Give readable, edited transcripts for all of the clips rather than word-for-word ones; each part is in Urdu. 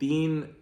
3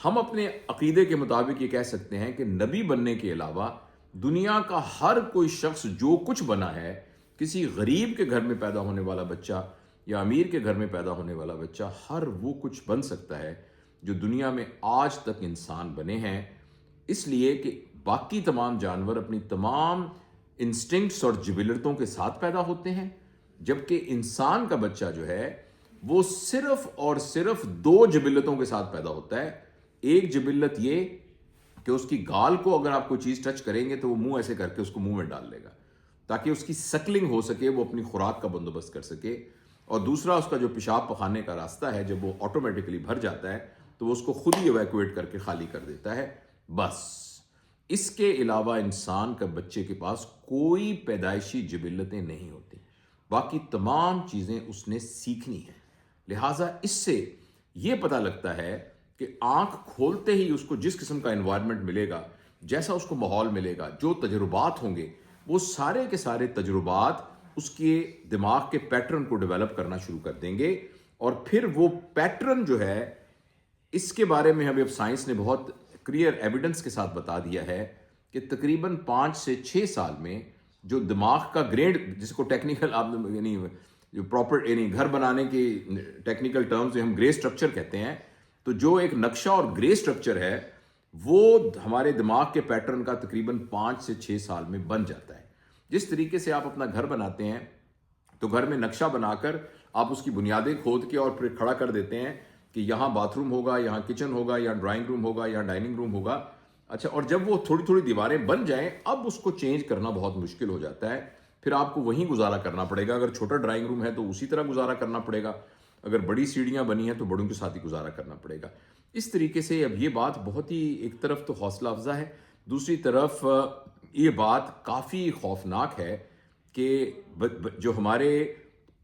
ہم اپنے عقیدے کے مطابق یہ کہہ سکتے ہیں کہ نبی بننے کے علاوہ دنیا کا ہر کوئی شخص جو کچھ بنا ہے، کسی غریب کے گھر میں پیدا ہونے والا بچہ یا امیر کے گھر میں پیدا ہونے والا بچہ، ہر وہ کچھ بن سکتا ہے جو دنیا میں آج تک انسان بنے ہیں، اس لیے کہ باقی تمام جانور اپنی تمام انسٹنکٹس اور جبلتوں کے ساتھ پیدا ہوتے ہیں، جبکہ انسان کا بچہ جو ہے وہ صرف اور صرف دو جبلتوں کے ساتھ پیدا ہوتا ہے۔ ایک جبلت یہ کہ اس کی گال کو اگر آپ کوئی چیز ٹچ کریں گے تو وہ منہ ایسے کر کے اس کو منہ میں ڈال لے گا تاکہ اس کی سکلنگ ہو سکے، وہ اپنی خوراک کا بندوبست کر سکے، اور دوسرا اس کا جو پیشاب پخانے کا راستہ ہے جب وہ آٹومیٹکلی بھر جاتا ہے تو وہ اس کو خود ہی ایویکویٹ کر کے خالی کر دیتا ہے۔ بس اس کے علاوہ انسان کا بچے کے پاس کوئی پیدائشی جبلتیں نہیں ہوتی، باقی تمام چیزیں اس نے سیکھنی ہیں۔ لہٰذا اس سے یہ پتہ لگتا ہے کہ آنکھ کھولتے ہی اس کو جس قسم کا انوائرمنٹ ملے گا، جیسا اس کو ماحول ملے گا، جو تجربات ہوں گے، وہ سارے کے سارے تجربات اس کے دماغ کے پیٹرن کو ڈیولپ کرنا شروع کر دیں گے، اور پھر وہ پیٹرن جو ہے، اس کے بارے میں اب سائنس نے بہت کلیئر ایویڈنس کے ساتھ بتا دیا ہے کہ تقریباً 5 سے 6 سال میں جو دماغ کا گریڈ، جس کو ٹیکنیکل آپ یعنی جو پراپر یعنی گھر بنانے کے ٹیکنیکل ٹرمز میں ہم گرے اسٹرکچر کہتے ہیں، تو جو ایک نقشہ اور گرے اسٹرکچر ہے وہ ہمارے دماغ کے پیٹرن کا تقریباً 5 سے 6 سال میں بن جاتا ہے۔ جس طریقے سے آپ اپنا گھر بناتے ہیں تو گھر میں نقشہ بنا کر آپ اس کی بنیادیں کھود کے اور پھر کھڑا کر دیتے ہیں کہ یہاں باتھ روم ہوگا، یہاں کچن ہوگا، یہاں ڈرائنگ روم ہوگا، یہاں ڈائننگ روم ہوگا۔ اچھا، اور جب وہ تھوڑی تھوڑی دیواریں بن جائیں اب اس کو چینج کرنا بہت مشکل ہو جاتا ہے، پھر آپ کو وہیں گزارا کرنا پڑے گا۔ اگر چھوٹا ڈرائنگ روم ہے تو اسی طرح گزارا کرنا پڑے گا، اگر بڑی سیڑھیاں بنی ہیں تو بڑوں کے ساتھ ہی گزارا کرنا پڑے گا۔ اس طریقے سے اب یہ بات بہت ہی ایک طرف تو حوصلہ افزا ہے، دوسری طرف یہ بات کافی خوفناک ہے کہ جو ہمارے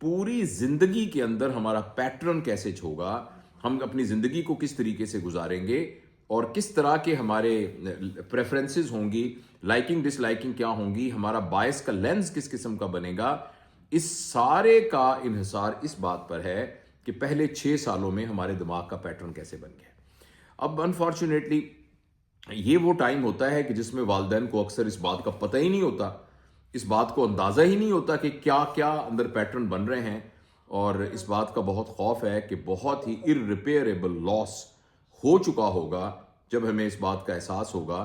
پوری زندگی کے اندر ہمارا پیٹرن کیسے ہوگا، ہم اپنی زندگی کو کس طریقے سے گزاریں گے، اور کس طرح کے ہمارے پریفرنسز ہوں گی، لائکنگ ڈس لائکنگ کیا ہوں گی، ہمارا بائس کا لینز کس قسم کا بنے گا، اس سارے کا انحصار اس بات پر ہے کہ پہلے 6 سالوں میں ہمارے دماغ کا پیٹرن کیسے بن گیا۔ اب انفارچونیٹلی یہ وہ ٹائم ہوتا ہے کہ جس میں والدین کو اکثر اس بات کا پتہ ہی نہیں ہوتا، اس بات کو اندازہ ہی نہیں ہوتا کہ کیا کیا اندر پیٹرن بن رہے ہیں، اور اس بات کا بہت خوف ہے کہ بہت ہی irreparable لاس ہو چکا ہوگا جب ہمیں اس بات کا احساس ہوگا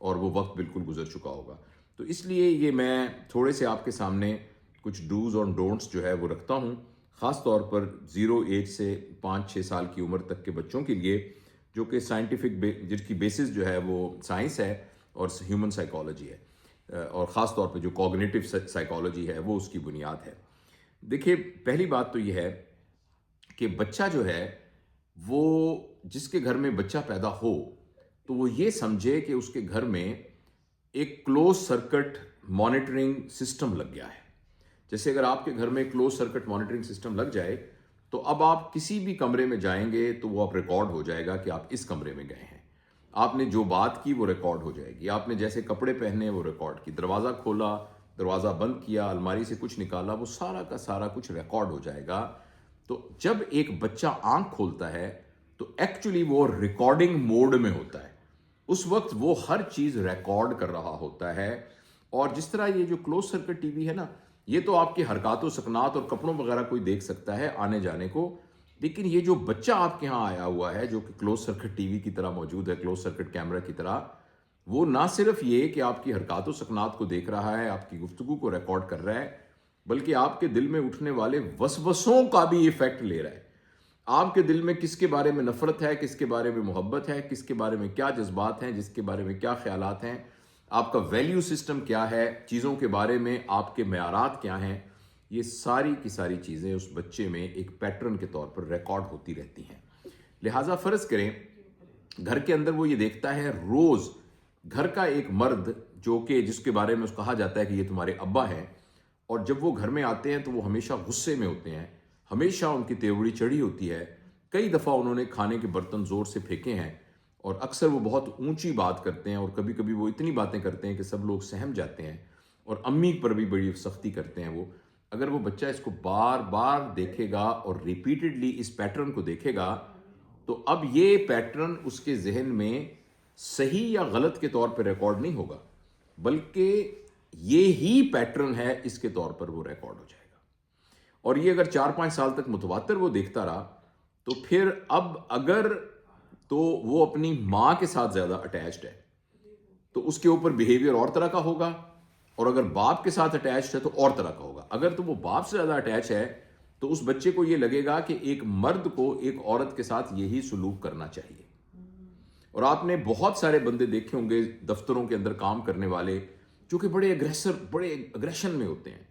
اور وہ وقت بالکل گزر چکا ہوگا۔ تو اس لیے یہ میں تھوڑے سے آپ کے سامنے کچھ ڈوز اور ڈونٹس جو ہے وہ رکھتا ہوں، خاص طور پر 0 ایج سے 5-6 سال کی عمر تک کے بچوں کے لیے، جو کہ سائنٹیفک جس کی بیسس جو ہے وہ سائنس ہے اور ہیومن سائیکالوجی ہے، اور خاص طور پہ جو کوگنیٹو سائیکالوجی ہے وہ اس کی بنیاد ہے۔ دیکھیے، پہلی بات تو یہ ہے کہ بچہ جو ہے وہ جس کے گھر میں بچہ پیدا ہو تو وہ یہ سمجھے کہ اس کے گھر میں ایک کلوز سرکٹ مانیٹرنگ سسٹم لگ گیا ہے۔ جیسے اگر آپ کے گھر میں کلوز سرکٹ مانیٹرنگ سسٹم لگ جائے تو اب آپ کسی بھی کمرے میں جائیں گے تو وہ آپ ریکارڈ ہو جائے گا کہ آپ اس کمرے میں گئے ہیں، آپ نے جو بات کی وہ ریکارڈ ہو جائے گی، آپ نے جیسے کپڑے پہنے وہ ریکارڈ کی، دروازہ کھولا، دروازہ بند کیا، الماری سے کچھ نکالا، وہ سارا کا سارا کچھ ریکارڈ ہو جائے گا۔ تو جب ایک بچہ آنکھ کھولتا ہے تو ایکچولی وہ ریکارڈنگ موڈ میں ہوتا ہے، اس وقت وہ ہر چیز ریکارڈ کر رہا ہوتا ہے۔ اور جس طرح یہ جو کلوز سرکٹ ٹی وی ہے نا، یہ تو آپ کی حرکات و سکنات اور کپڑوں وغیرہ کوئی دیکھ سکتا ہے آنے جانے کو، لیکن یہ جو بچہ آپ کے ہاں آیا ہوا ہے جو کہ کلوز سرکٹ ٹی وی کی طرح موجود ہے، کلوز سرکٹ کیمرہ کی طرح، وہ نہ صرف یہ کہ آپ کی حرکات و سکنات کو دیکھ رہا ہے، آپ کی گفتگو کو ریکارڈ کر رہا ہے، بلکہ آپ کے دل میں اٹھنے والے وسوسوں کا بھی ایفیکٹ لے رہا ہے۔ آپ کے دل میں کس کے بارے میں نفرت ہے، کس کے بارے میں محبت ہے، کس کے بارے میں کیا جذبات ہیں، جس کے بارے میں کیا خیالات ہیں، آپ کا ویلیو سسٹم کیا ہے، چیزوں کے بارے میں آپ کے معیارات کیا ہیں، یہ ساری کی ساری چیزیں اس بچے میں ایک پیٹرن کے طور پر ریکارڈ ہوتی رہتی ہیں۔ لہٰذا فرض کریں گھر کے اندر وہ یہ دیکھتا ہے روز گھر کا ایک مرد جو کہ جس کے بارے میں کہا جاتا ہے کہ یہ تمہارے ابا ہیں، اور جب وہ گھر میں آتے ہیں تو وہ ہمیشہ غصے میں ہوتے ہیں، ہمیشہ ان کی تیوڑی چڑھی ہوتی ہے، کئی دفعہ انہوں نے کھانے کے برتن زور سے پھینکے ہیں، اور اکثر وہ بہت اونچی بات کرتے ہیں، اور کبھی کبھی وہ اتنی باتیں کرتے ہیں کہ سب لوگ سہم جاتے ہیں، اور امی پر بھی بڑی سختی کرتے ہیں وہ۔ اگر وہ بچہ اس کو بار بار دیکھے گا اور ریپیٹڈلی اس پیٹرن کو دیکھے گا تو اب یہ پیٹرن اس کے ذہن میں صحیح یا غلط کے طور پہ ریکارڈ نہیں ہوگا، بلکہ یہ ہی پیٹرن ہے اس کے طور پر وہ ریکارڈ ہو جائے گا. اور یہ اگر 4-5 سال تک متواتر وہ دیکھتا رہا تو پھر اب اگر تو وہ اپنی ماں کے ساتھ زیادہ اٹیچڈ ہے تو اس کے اوپر بیہیویئر اور طرح کا ہوگا، اور اگر باپ کے ساتھ اٹیچڈ ہے تو اور طرح کا ہوگا. اگر تو وہ باپ سے زیادہ اٹیچ ہے تو اس بچے کو یہ لگے گا کہ ایک مرد کو ایک عورت کے ساتھ یہی سلوک کرنا چاہیے. اور آپ نے بہت سارے بندے دیکھے ہوں گے دفتروں کے اندر کام کرنے والے جو کہ بڑے اگریشن میں ہوتے ہیں،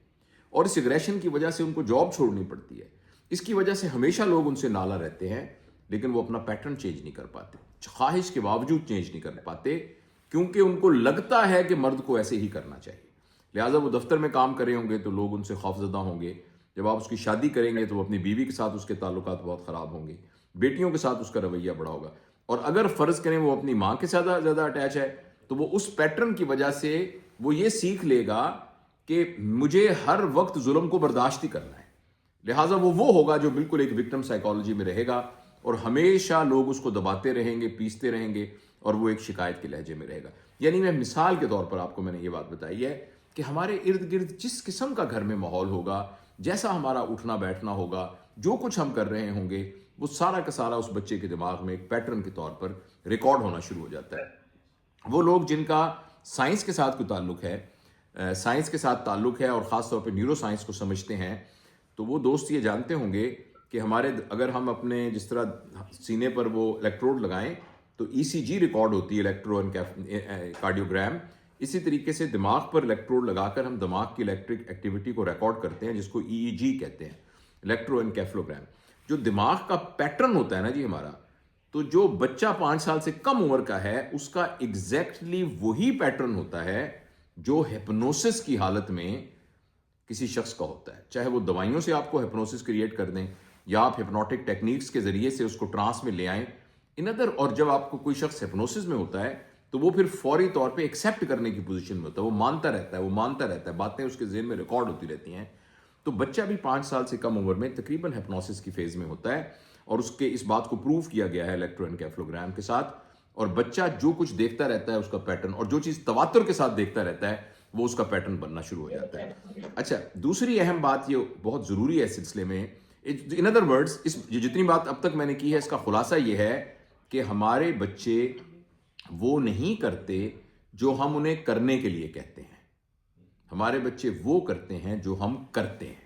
اور اس اگریشن کی وجہ سے ان کو جاب چھوڑنی پڑتی ہے. اس کی وجہ سے ہمیشہ لوگ ان سے نالا رہتے ہیں، لیکن وہ اپنا پیٹرن چینج نہیں کر پاتے، خواہش کے باوجود چینج نہیں کر پاتے، کیونکہ ان کو لگتا ہے کہ مرد کو ایسے ہی کرنا چاہیے. لہٰذا وہ دفتر میں کام کرے ہوں گے تو لوگ ان سے خوفزدہ ہوں گے. جب آپ اس کی شادی کریں گے تو وہ اپنی بیوی کے ساتھ اس کے تعلقات بہت خراب ہوں گے، بیٹیوں کے ساتھ اس کا رویہ بڑا ہوگا. اور اگر فرض کریں وہ اپنی ماں کے ساتھ زیادہ اٹیچ ہے تو وہ اس پیٹرن کی وجہ سے وہ یہ سیکھ لے گا کہ مجھے ہر وقت ظلم کو برداشت ہی کرنا ہے. لہٰذا وہ ہوگا جو بالکل ایک وکٹم سائیکالوجی میں رہے گا، اور ہمیشہ لوگ اس کو دباتے رہیں گے، پیستے رہیں گے، اور وہ ایک شکایت کے لہجے میں رہے گا. یعنی میں مثال کے طور پر آپ کو میں نے یہ بات بتائی ہے کہ ہمارے ارد گرد جس قسم کا گھر میں ماحول ہوگا، جیسا ہمارا اٹھنا بیٹھنا ہوگا، جو کچھ ہم کر رہے ہوں گے، وہ سارا کا سارا اس بچے کے دماغ میں ایک پیٹرن کے طور پر ریکارڈ ہونا شروع ہو جاتا ہے. وہ لوگ جن کا سائنس کے ساتھ کوئی تعلق ہے، سائنس کے ساتھ تعلق ہے، اور خاص طور پہ نیورو سائنس کو سمجھتے ہیں، تو وہ دوست یہ جانتے ہوں گے کہ اگر ہم اپنے جس طرح سینے پر وہ الیکٹروڈ لگائیں تو ECG ریکارڈ ہوتی ہے، الیکٹرو کارڈیوگرام. اسی طریقے سے دماغ پر الیکٹروڈ لگا کر ہم دماغ کی الیکٹرک ایکٹیویٹی کو ریکارڈ کرتے ہیں، جس کو EEG کہتے ہیں، الیکٹرو انکیفلوگرام. جو دماغ کا پیٹرن ہوتا ہے نا جی ہمارا، تو جو بچہ 5 سال سے کم عمر کا ہے اس کا ایگزیکٹلی وہی پیٹرن ہوتا ہے جو ہپنوسس کی حالت میں کسی شخص کا ہوتا ہے. چاہے وہ دوائیوں سے آپ کو ہپنوسس کریٹ کر دیں، یا آپ ہپنوٹک ٹیکنیکس کے ذریعے سے اس کو ٹرانس میں لے آئیں. اور جب آپ کو کوئی شخص ہپنوسس میں ہوتا ہے تو وہ پھر فوری طور پہ ایکسیپٹ کرنے کی پوزیشن میں ہوتا ہے، وہ مانتا رہتا ہے، باتیں اس کے ذہن میں ریکارڈ ہوتی رہتی ہیں. تو بچہ بھی 5 سال سے کم عمر میں تقریباً ہپنوسس کی فیز میں ہوتا ہے، اور اس بات کو پروف کیا گیا ہے الیکٹرو انکیفلوگرام کے ساتھ. اور بچہ جو کچھ دیکھتا رہتا ہے اس کا پیٹرن، اور جو چیز تواتر کے ساتھ دیکھتا رہتا ہے وہ اس کا پیٹرن بننا شروع ہو جاتا ہے. اچھا، دوسری اہم بات یہ بہت ضروری ہے اس سلسلے میں. ان ادر ورڈز، جتنی بات اب تک میں نے کی ہے اس کا خلاصہ یہ ہے کہ ہمارے بچے وہ نہیں کرتے جو ہم انہیں کرنے کے لیے کہتے ہیں، ہمارے بچے وہ کرتے ہیں جو ہم کرتے ہیں.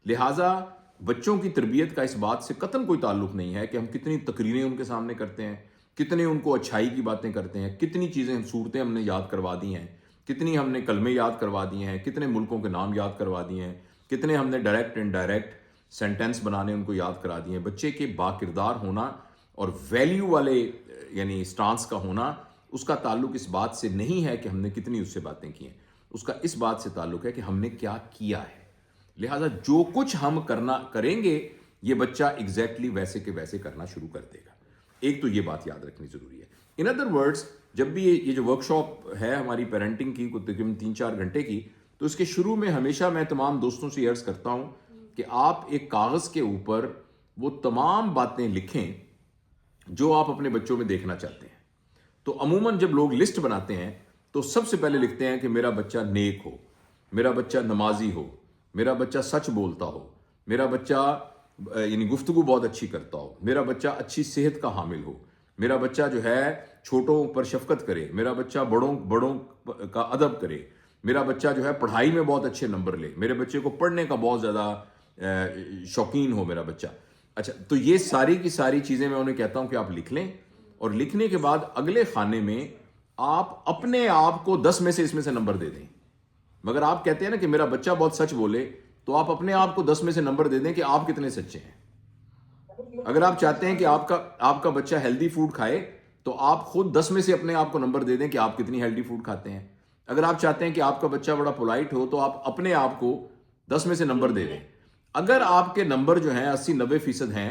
لہٰذا بچوں کی تربیت کا اس بات سے قطعاً کوئی تعلق نہیں ہے کہ ہم کتنی تقریریں ان کے سامنے کرتے ہیں، کتنے ان کو اچھائی کی باتیں کرتے ہیں، کتنی چیزیں صورتیں ہم نے یاد کروا دی ہیں، کتنی ہم نے کلمے یاد کروا دیے ہیں، کتنے ملکوں کے نام یاد کروا دیے ہیں، کتنے ہم نے ڈائریکٹ انڈائریکٹ سینٹینس بنانے ان کو یاد کرا دیے ہیں. بچے کے باکردار ہونا اور ویلیو والے یعنی سٹانس کا ہونا، اس کا تعلق اس بات سے نہیں ہے کہ ہم نے کتنی اس سے باتیں کی ہیں، اس کا اس بات سے تعلق ہے کہ ہم نے کیا کیا ہے. لہٰذا جو کچھ ہم کریں گے یہ بچہ ایگزیکٹلی ویسے کے ویسے کرنا شروع کر دے گا. ایک تو یہ بات یاد رکھنی ضروری ہے. ان ادر ورڈز، جب بھی یہ جو ورک شاپ ہے ہماری پیرنٹنگ کی تقریباً 3-4 گھنٹے کی، تو اس کے شروع میں ہمیشہ میں تمام دوستوں سے عرض کرتا ہوں کہ آپ ایک کاغذ کے اوپر وہ تمام باتیں لکھیں جو آپ اپنے بچوں میں دیکھنا چاہتے ہیں. تو عموماً جب لوگ لسٹ بناتے ہیں تو سب سے پہلے لکھتے ہیں کہ میرا بچہ نیک ہو، میرا بچہ نمازی ہو، میرا بچہ سچ بولتا ہو، میرا بچہ یعنی گفتگو بہت اچھی کرتا ہو، میرا بچہ اچھی صحت کا حامل ہو، میرا بچہ جو ہے چھوٹوں پر شفقت کرے، میرا بچہ بڑوں کا ادب کرے، میرا بچہ جو ہے پڑھائی میں بہت اچھے نمبر لے، میرے بچے کو پڑھنے کا بہت زیادہ شوقین ہو میرا بچہ. اچھا، تو یہ ساری کی ساری چیزیں میں انہیں کہتا ہوں کہ آپ لکھ لیں، اور لکھنے کے بعد اگلے خانے میں آپ اپنے آپ کو 10 میں سے اس میں سے نمبر دے دیں. مگر آپ کہتے ہیں نا کہ میرا بچہ بہت سچ بولے، تو آپ اپنے آپ کو 10 میں سے نمبر دے دیں کہ آپ کتنے سچے ہیں. اگر آپ چاہتے ہیں کہ آپ کا بچہ ہیلدی فوڈ کھائے تو آپ خود 10 میں سے اپنے آپ کو نمبر دے دیں کہ آپ کتنی ہیلدی فوڈ کھاتے ہیں. اگر آپ چاہتے ہیں کہ آپ کا بچہ بڑا پولائٹ ہو تو آپ اپنے آپ کو 10 میں سے نمبر دے دیں. اگر آپ کے نمبر جو ہیں 80-90% ہیں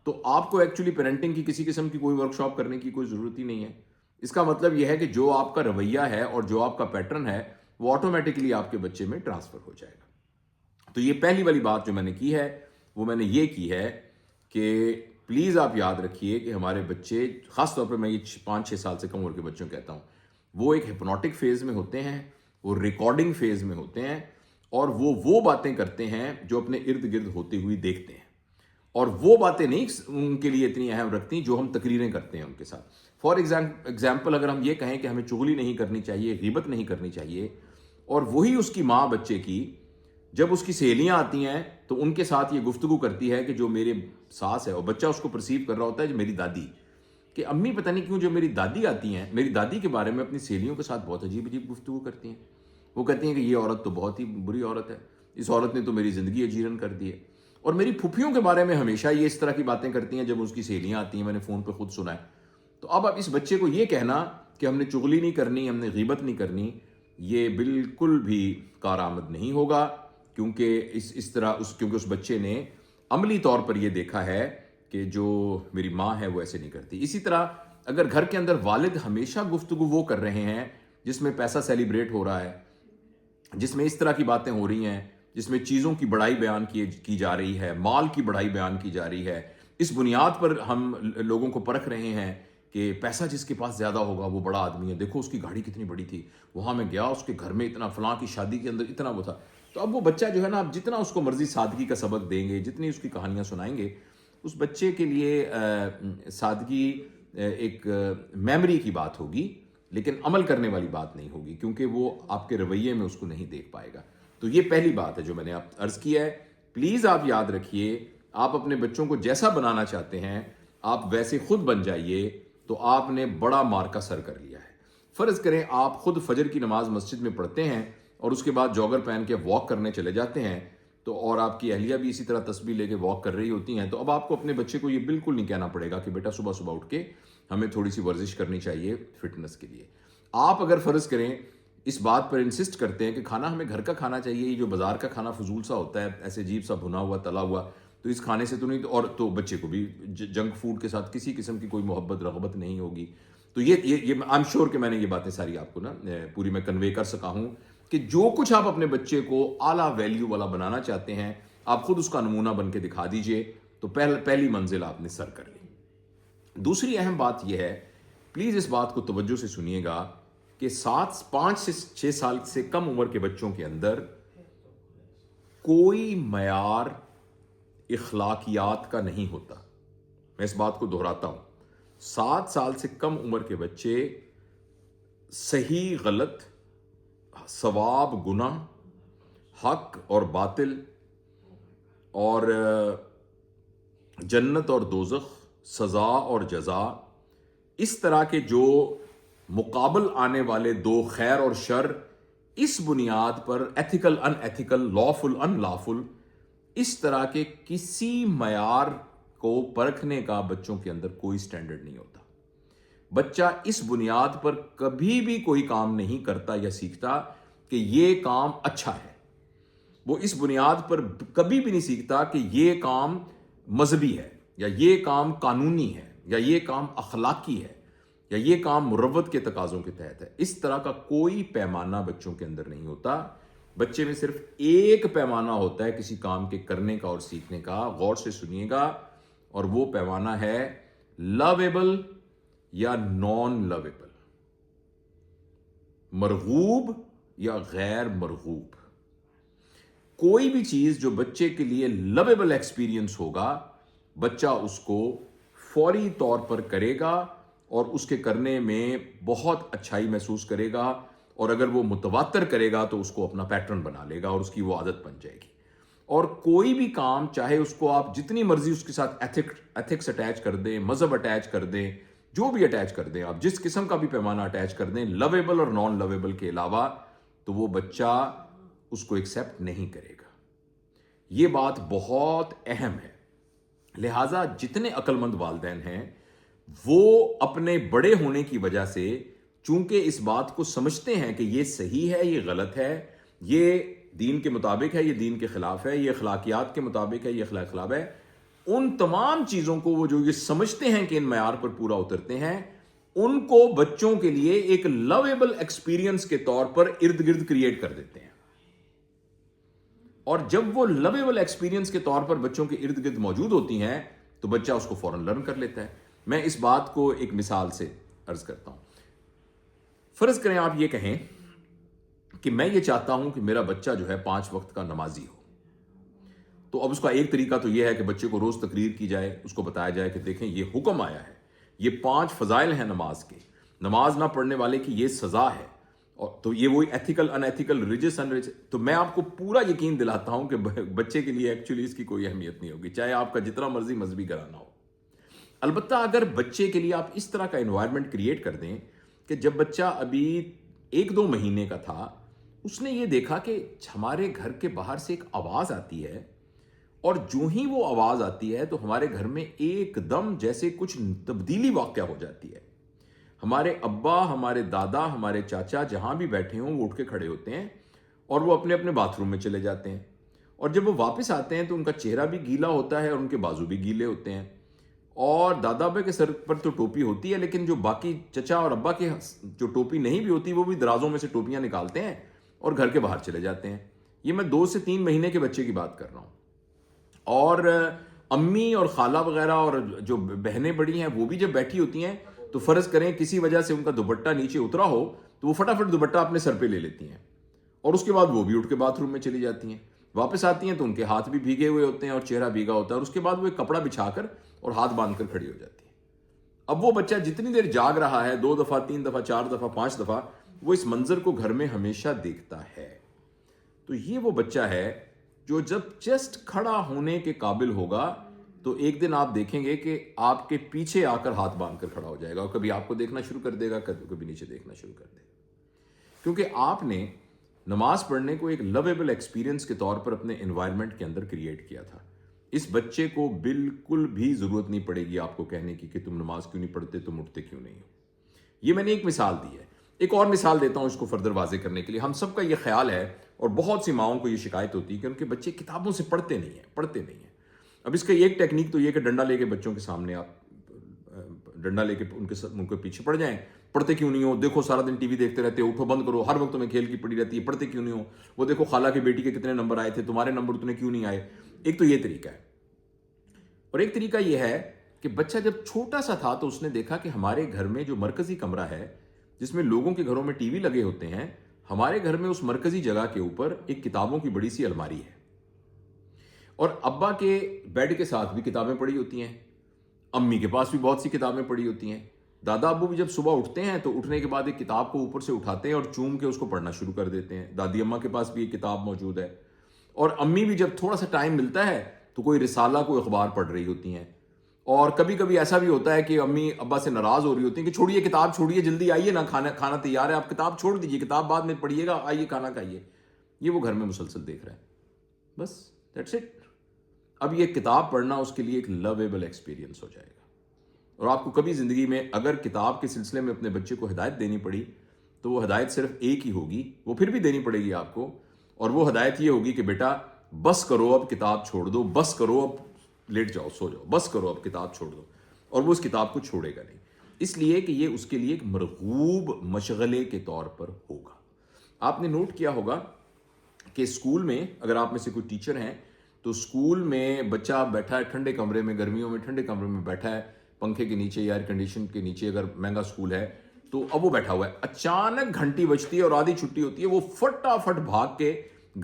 تو آپ کو ایکچولی پیرنٹنگ کی کسی قسم کی کوئی ورک شاپ کرنے کی کوئی ضرورت ہی نہیں ہے. اس کا مطلب یہ ہے کہ جو آپ کا رویہ ہے اور جو آپ کا پیٹرن ہے وہ آٹومیٹکلی آپ کے بچے میں ٹرانسفر ہو جائے گا. تو یہ پہلی والی بات جو میں نے کی ہے وہ میں نے یہ کی ہے کہ پلیز آپ یاد رکھیے کہ ہمارے بچے، خاص طور پر میں یہ 5-6 سال سے کم عمر کے بچوں کہتا ہوں، وہ ایک ہپنوٹک فیز میں ہوتے ہیں، وہ ریکارڈنگ فیز میں ہوتے ہیں، اور وہ باتیں کرتے ہیں جو اپنے ارد گرد ہوتی ہوئی دیکھتے ہیں، اور وہ باتیں نہیں ان کے لیے اتنی اہم رکھتی جو ہم تقریریں کرتے ہیں ان کے ساتھ. فار ایگزامپل اگر ہم یہ کہیں کہ ہمیں چغلی نہیں کرنی چاہیے، غیبت نہیں کرنی چاہیے، اور وہی اس کی ماں بچے کی جب اس کی سہیلیاں آتی ہیں تو ان کے ساتھ یہ گفتگو کرتی ہے کہ جو میرے ساس ہے، اور بچہ اس کو پرسیو کر رہا ہوتا ہے جو میری دادی، کہ امی پتہ نہیں کیوں جو میری دادی آتی ہیں، میری دادی کے بارے میں اپنی سہیلیوں کے ساتھ بہت عجیب عجیب گفتگو کرتی ہیں. وہ کہتی ہیں کہ یہ عورت تو بہت ہی بری عورت ہے، اس عورت نے تو میری زندگی اجیرن کر دی ہے. اور میری پھپھیوں کے بارے میں ہمیشہ یہ اس طرح کی باتیں کرتی ہیں جب اس کی سہیلیاں آتی ہیں، میں نے فون پہ خود سنا ہے. تو اب اس بچے کو یہ کہنا کہ ہم نے چغلی نہیں کرنی، ہم نے غیبت نہیں کرنی، یہ بالکل بھی کارآمد نہیں ہوگا، کیونکہ اس طرح کیونکہ اس بچے نے عملی طور پر یہ دیکھا ہے کہ جو میری ماں ہے وہ ایسے نہیں کرتی. اسی طرح اگر گھر کے اندر والد ہمیشہ گفتگو وہ کر رہے ہیں جس میں پیسہ سیلیبریٹ ہو رہا ہے، جس میں اس طرح کی باتیں ہو رہی ہیں، جس میں چیزوں کی بڑائی بیان کی جا رہی ہے، مال کی بڑائی بیان کی جا رہی ہے، اس بنیاد پر ہم لوگوں کو پرکھ رہے ہیں کہ پیسہ جس کے پاس زیادہ ہوگا وہ بڑا آدمی ہے، دیکھو اس کی گاڑی کتنی بڑی تھی، وہاں میں گیا اس کے گھر میں اتنا، فلاں کی شادی کے اندر اتنا وہ تھا. تو اب وہ بچہ جو ہے نا، آپ جتنا اس کو مرضی سادگی کا سبق دیں گے، جتنی اس کی کہانیاں سنائیں گے، اس بچے کے لیے سادگی ایک میموری کی بات ہوگی، لیکن عمل کرنے والی بات نہیں ہوگی، کیونکہ وہ آپ کے رویے میں اس کو نہیں دیکھ پائے گا. تو یہ پہلی بات ہے جو میں نے آپ عرض کیا ہے. پلیز آپ یاد رکھیے، آپ اپنے بچوں کو جیسا بنانا چاہتے ہیں آپ ویسے خود بن جائیے، تو آپ نے بڑا مارکا سر کر لیا ہے. فرض کریں آپ خود فجر کی نماز مسجد میں پڑھتے ہیں اور اس کے بعد جوگر پہن کے واک کرنے چلے جاتے ہیں، تو اور آپ کی اہلیہ بھی اسی طرح تسبیح لے کے واک کر رہی ہوتی ہیں، تو اب آپ کو اپنے بچے کو یہ بالکل نہیں کہنا پڑے گا کہ بیٹا صبح صبح اٹھ کے ہمیں تھوڑی سی ورزش کرنی چاہیے فٹنس کے لیے. آپ اگر فرض کریں اس بات پر انسسٹ کرتے ہیں کہ کھانا ہمیں گھر کا کھانا چاہیے، یہ جو بازار کا کھانا فضول سا ہوتا ہے، ایسے عجیب سا بھنا ہوا تلا ہوا، تو اس کھانے سے تو نہیں، اور تو بچے کو بھی جنک فوڈ کے ساتھ کسی قسم کی کوئی محبت رغبت نہیں ہوگی. تو یہ آئی ایم شیور کہ میں نے یہ باتیں ساری آپ کو نا پوری میں کنوے کر سکا ہوں کہ جو کچھ آپ اپنے بچے کو اعلیٰ ویلیو والا بنانا چاہتے ہیں آپ خود اس کا نمونہ بن کے دکھا دیجئے، تو پہلی منزل آپ نے سر کر لی. دوسری اہم بات یہ ہے، پلیز اس بات کو توجہ سے سنیے گا کہ 5 سے 6 سال سے کم عمر کے بچوں کے اندر کوئی معیار اخلاقیات کا نہیں ہوتا. میں اس بات کو دہراتا ہوں، 7 سال سے کم عمر کے بچے صحیح غلط، ثواب گناہ، حق اور باطل، اور جنت اور دوزخ، سزا اور جزا، اس طرح کے جو مقابل آنے والے دو خیر اور شر، اس بنیاد پر ایتھیکل ان ایتھیکل، لافل ان لافل، اس طرح کے کسی معیار کو پرکھنے کا بچوں کے اندر کوئی سٹینڈرڈ نہیں ہوتا. بچہ اس بنیاد پر کبھی بھی کوئی کام نہیں کرتا یا سیکھتا کہ یہ کام اچھا ہے. وہ اس بنیاد پر کبھی بھی نہیں سیکھتا کہ یہ کام مذہبی ہے، یا یہ کام قانونی ہے، یا یہ کام اخلاقی ہے، یا یہ کام مروت کے تقاضوں کے تحت ہے. اس طرح کا کوئی پیمانہ بچوں کے اندر نہیں ہوتا. بچے میں صرف ایک پیمانہ ہوتا ہے کسی کام کے کرنے کا اور سیکھنے کا، غور سے سنیے گا، اور وہ پیمانہ ہے لویبل یا نان لویبل، مرغوب یا غیر مرغوب. کوئی بھی چیز جو بچے کے لیے لویبل ایکسپیرینس ہوگا، بچہ اس کو فوری طور پر کرے گا اور اس کے کرنے میں بہت اچھائی محسوس کرے گا، اور اگر وہ متواتر کرے گا تو اس کو اپنا پیٹرن بنا لے گا اور اس کی وہ عادت بن جائے گی. اور کوئی بھی کام چاہے اس کو آپ جتنی مرضی اس کے ساتھ ایتھکس اٹیچ کر دیں، مذہب اٹیچ کر دیں، جو بھی اٹیچ کر دیں، آپ جس قسم کا بھی پیمانہ اٹیچ کر دیں، لویبل اور نان لویبل کے علاوہ، تو وہ بچہ اس کو ایکسیپٹ نہیں کرے گا. یہ بات بہت اہم ہے. لہٰذا جتنے عقل مند والدین ہیں وہ اپنے بڑے ہونے کی وجہ سے چونکہ اس بات کو سمجھتے ہیں کہ یہ صحیح ہے، یہ غلط ہے، یہ دین کے مطابق ہے، یہ دین کے خلاف ہے، یہ اخلاقیات کے مطابق ہے، یہ اخلاق خلاف ہے، ان تمام چیزوں کو وہ جو یہ سمجھتے ہیں کہ ان معیار پر پورا اترتے ہیں، ان کو بچوں کے لیے ایک لویبل ایکسپیرینس کے طور پر ارد گرد کریٹ کر دیتے ہیں. اور جب وہ لویبل ایکسپیرینس کے طور پر بچوں کے ارد گرد موجود ہوتی ہیں تو بچہ اس کو فوراً لرن کر لیتا ہے. میں اس بات کو ایک مثال سے عرض کرتا ہوں. فرض کریں آپ یہ کہیں کہ میں یہ چاہتا ہوں کہ میرا بچہ جو ہے 5 وقت کا نمازی ہو. تو اب اس کا ایک طریقہ تو یہ ہے کہ بچے کو روز تقریر کی جائے, اس کو بتایا جائے کہ دیکھیں یہ حکم آیا ہے, یہ 5 فضائل ہیں نماز کے, نماز نہ پڑھنے والے کی یہ سزا ہے. اور تو یہ وہی ایتھیکل ان ایتھیکل ریلیجس تو میں آپ کو پورا یقین دلاتا ہوں کہ بچے کے لیے ایکچولی اس کی کوئی اہمیت نہیں ہوگی, چاہے آپ کا جتنا مرضی مذہبی گھرانہ ہو. البتہ اگر بچے کے لیے آپ اس طرح کا انوائرمنٹ کریٹ کر دیں کہ جب بچہ ابھی 1-2 مہینے کا تھا, اس نے یہ دیکھا کہ ہمارے گھر کے باہر سے ایک آواز آتی ہے, اور جو ہی وہ آواز آتی ہے تو ہمارے گھر میں ایک دم جیسے کچھ تبدیلی واقع ہو جاتی ہے. ہمارے ابا, ہمارے دادا, ہمارے چاچا جہاں بھی بیٹھے ہوں وہ اٹھ کے کھڑے ہوتے ہیں اور وہ اپنے اپنے باتھ روم میں چلے جاتے ہیں, اور جب وہ واپس آتے ہیں تو ان کا چہرہ بھی گیلا ہوتا ہے اور ان کے بازو بھی گیلے ہوتے ہیں. اور دادا ابا کے سر پر تو ٹوپی ہوتی ہے, لیکن جو باقی چچا اور ابا کے جو ٹوپی نہیں بھی ہوتی وہ بھی درازوں میں سے ٹوپیاں نکالتے ہیں اور گھر کے باہر چلے جاتے ہیں. یہ میں 2 سے 3 مہینے کے بچے کی بات کر رہا ہوں. اور امی اور خالہ وغیرہ اور جو بہنیں بڑی ہیں وہ بھی جب بیٹھی ہوتی ہیں تو فرض کریں کسی وجہ سے ان کا دوپٹہ نیچے اترا ہو تو وہ فٹافٹ دوپٹہ اپنے سر پہ لے لیتی ہیں, اور اس کے بعد وہ بھی اٹھ کے باتھ روم میں چلی جاتی ہیں. واپس آتی ہیں تو ان کے ہاتھ بھی بھیگے ہوئے ہوتے ہیں اور چہرہ بھیگا ہوتا ہے, اور اس کے بعد وہ ایک کپڑا بچھا کر اور ہاتھ باندھ کر کھڑی ہو جاتی ہیں. اب وہ بچہ جتنی دیر جاگ رہا ہے, 2 دفعہ 3 دفعہ 4 دفعہ 5 دفعہ, وہ اس منظر کو گھر میں ہمیشہ دیکھتا ہے. تو یہ وہ بچہ ہے جو جب جسٹ کھڑا ہونے کے قابل ہوگا تو ایک دن آپ دیکھیں گے کہ آپ کے پیچھے آ کر ہاتھ باندھ کر کھڑا ہو جائے گا, اور کبھی آپ کو دیکھنا شروع کر دے گا, کبھی نیچے دیکھنا شروع کر دے گا. کیونکہ آپ نے نماز پڑھنے کو ایک لویبل ایکسپیرینس کے طور پر اپنے انوائرمنٹ کے اندر کریٹ کیا تھا. اس بچے کو بالکل بھی ضرورت نہیں پڑے گی آپ کو کہنے کی کہ تم نماز کیوں نہیں پڑھتے, تم اٹھتے کیوں نہیں ہو. یہ میں نے ایک مثال دی ہے. ایک اور مثال دیتا ہوں اس کو فردر واضح کرنے کے لیے. ہم سب کا یہ خیال ہے اور بہت سی ماؤں کو یہ شکایت ہوتی ہے کہ ان کے بچے کتابوں سے پڑھتے نہیں ہیں. اب اس کا ایک ٹیکنیک تو یہ کہ ڈنڈا لے کے بچوں کے سامنے آپ ڈنڈا لے کے ان کے پیچھے پڑ جائیں, پڑھتے کیوں نہیں ہو, دیکھو سارا دن ٹی وی دیکھتے رہتے ہو, اٹھو بند کرو, ہر وقت تمہیں کھیل کی پڑی رہتی ہے, پڑھتے کیوں نہیں ہو, وہ دیکھو خالہ کی بیٹی کے کتنے نمبر آئے تھے, تمہارے نمبر اتنے کیوں نہیں آئے. ایک تو یہ طریقہ ہے. اور ایک طریقہ یہ ہے کہ بچہ جب چھوٹا سا تھا تو اس نے دیکھا کہ ہمارے گھر میں جو مرکزی کمرہ ہے جس میں لوگوں کے گھروں میں ٹی وی لگے ہوتے ہیں, ہمارے گھر میں اس مرکزی جگہ کے اوپر ایک کتابوں کی بڑی سی الماری ہے, اور ابا کے بیڈ کے ساتھ بھی کتابیں پڑی ہوتی ہیں, امی کے پاس بھی بہت سی کتابیں پڑی ہوتی ہیں, دادا ابو بھی جب صبح اٹھتے ہیں تو اٹھنے کے بعد ایک کتاب کو اوپر سے اٹھاتے ہیں اور چوم کے اس کو پڑھنا شروع کر دیتے ہیں, دادی اماں کے پاس بھی ایک کتاب موجود ہے, اور امی بھی جب تھوڑا سا ٹائم ملتا ہے تو کوئی رسالہ کوئی اخبار پڑھ رہی ہوتی ہیں. اور کبھی کبھی ایسا بھی ہوتا ہے کہ امی ابا سے ناراض ہو رہی ہوتی ہیں کہ چھوڑیے کتاب چھوڑیے, جلدی آئیے نا, کھانا تیار ہے, آپ کتاب چھوڑ دیجیے, کتاب بعد میں پڑھیے گا, آئیے کھانا کھائیے. یہ وہ گھر میں مسلسل دیکھ رہے ہیں, بس دیٹس اٹ. اب یہ کتاب پڑھنا اس کے لیے ایک لویبل ایکسپیرینس ہو جائے گا. اور آپ کو کبھی زندگی میں اگر کتاب کے سلسلے میں اپنے بچے کو ہدایت دینی پڑی تو وہ ہدایت صرف ایک ہی ہوگی, وہ پھر بھی دینی پڑے گی آپ کو, اور وہ ہدایت یہ ہوگی کہ بیٹا بس کرو اب کتاب چھوڑ دو, بس کرو اب لیٹ جاؤ سو جاؤ, بس کرو اب کتاب چھوڑ دو. اور وہ اس کتاب کو چھوڑے گا نہیں, اس لیے کہ یہ اس کے لیے ایک مرغوب مشغلے کے طور پر ہوگا. آپ نے نوٹ کیا ہوگا کہ اسکول میں اگر آپ میں سے کوئی ٹیچر ہیں تو اسکول میں بچہ بیٹھا ہے ٹھنڈے کمرے میں, گرمیوں میں ٹھنڈے کمرے میں بیٹھا ہے پنکھے کے نیچے یا ایئر کنڈیشن کے نیچے, اگر مہنگا اسکول ہے تو اب وہ بیٹھا ہوا ہے, اچانک گھنٹی بجتی ہے اور آدھی چھٹی ہوتی ہے, وہ فٹافٹ بھاگ کے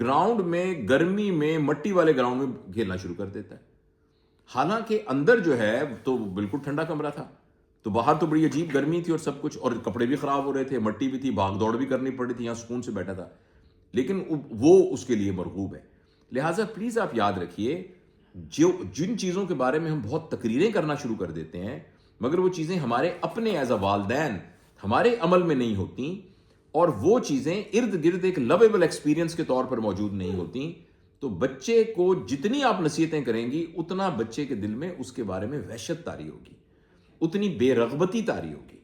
گراؤنڈ میں گرمی میں مٹی والے گراؤنڈ میں کھیلنا شروع کر دیتا ہے. حالانکہ اندر جو ہے تو بالکل ٹھنڈا کمرہ تھا, تو باہر تو بڑی عجیب گرمی تھی اور سب کچھ, اور کپڑے بھی خراب ہو رہے تھے, مٹی بھی تھی, بھاگ دوڑ بھی کرنی پڑی تھی, یہاں سکون سے بیٹھا تھا, لیکن وہ اس کے لیے مرغوب ہے. لہٰذا پلیز آپ یاد رکھیے, جن چیزوں کے بارے میں ہم بہت تقریریں کرنا شروع کر دیتے ہیں مگر وہ چیزیں ہمارے اپنے ایز اے والدین ہمارے عمل میں نہیں ہوتی, اور وہ چیزیں ارد گرد ایک لویبل ایکسپیرینس کے طور پر موجود نہیں ہوتی, تو بچے کو جتنی آپ نصیحتیں کریں گی اتنا بچے کے دل میں اس کے بارے میں وحشت طاری ہوگی, اتنی بے رغبتی طاری ہوگی.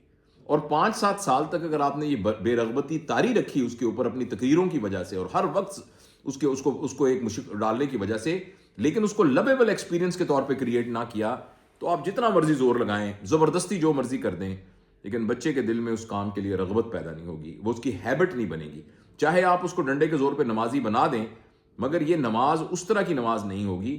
اور 5-7 سال تک اگر آپ نے یہ بے رغبتی طاری رکھی اس کے اوپر اپنی تقریروں کی وجہ سے اور ہر وقت اس کو ایک مشق ڈالنے کی وجہ سے, لیکن اس کو لویبل ایکسپیرینس کے طور پہ کریٹ نہ کیا, تو آپ جتنا مرضی زور لگائیں, زبردستی جو مرضی کر دیں, لیکن بچے کے دل میں اس کام کے لیے رغبت پیدا نہیں ہوگی, وہ اس کی ہیبٹ نہیں بنے گی. چاہے آپ اس کو ڈنڈے کے زور پہ نمازی بنا دیں, مگر یہ نماز اس طرح کی نماز نہیں ہوگی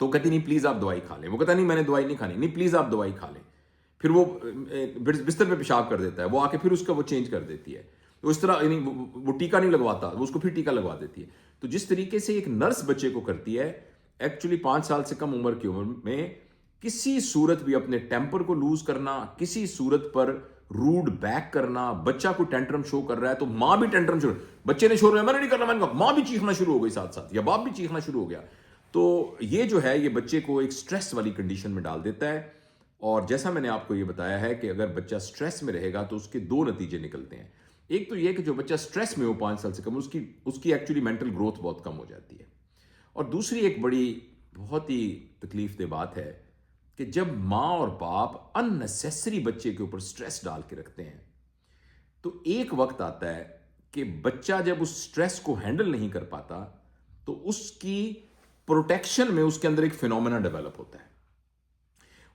تو کہتی نہیں پلیز آپ دوائی کھا لیں, وہ کہتا نہیں میں نے دوائی نہیں کھانی, نہیں پلیز آپ دوائی کھا لیں. پھر وہ بستر پہ پیشاب کر دیتا ہے, وہ آ کے پھر اس کا وہ چینج کر دیتی ہے. تو اس طرح یعنی وہ ٹیکا نہیں لگواتا, وہ اس کو پھر ٹیکا لگوا دیتی ہے. تو جس طریقے سے ایک نرس بچے کو کرتی ہے, ایکچولی 5 سال سے کم عمر کی عمر میں کسی صورت بھی اپنے ٹیمپر کو لوز کرنا, کسی صورت پر روڈ بیک کرنا, بچہ کو ٹینٹرم شو کر رہا ہے تو ماں بھی ٹینٹرم شروع, بچے نے شو رہا ہے میں نے نہیں کرنا, میں نے کہا ماں بھی چیخنا شروع ہو گئی ساتھ ساتھ, یا باپ بھی چیخنا شروع ہو گیا. تو یہ جو ہے یہ بچے کو ایک سٹریس والی کنڈیشن میں ڈال دیتا ہے. اور جیسا میں نے آپ کو یہ بتایا ہے کہ اگر بچہ سٹریس میں رہے گا تو اس کے 2 نتیجے نکلتے ہیں. ایک تو یہ کہ جو بچہ سٹریس میں ہو 5 سال سے کم, اس کی ایکچولی مینٹل گروتھ بہت کم ہو جاتی ہے. اور دوسری ایک بڑی بہت ہی تکلیف دہ بات ہے کہ جب ماں اور باپ ان نیسیسری بچے کے اوپر سٹریس ڈال کے رکھتے ہیں تو ایک وقت آتا ہے کہ بچہ جب اس سٹریس کو ہینڈل نہیں کر پاتا تو اس کی پروٹیکشن میں اس کے اندر ایک فینومینا ڈیولپ ہوتا ہے.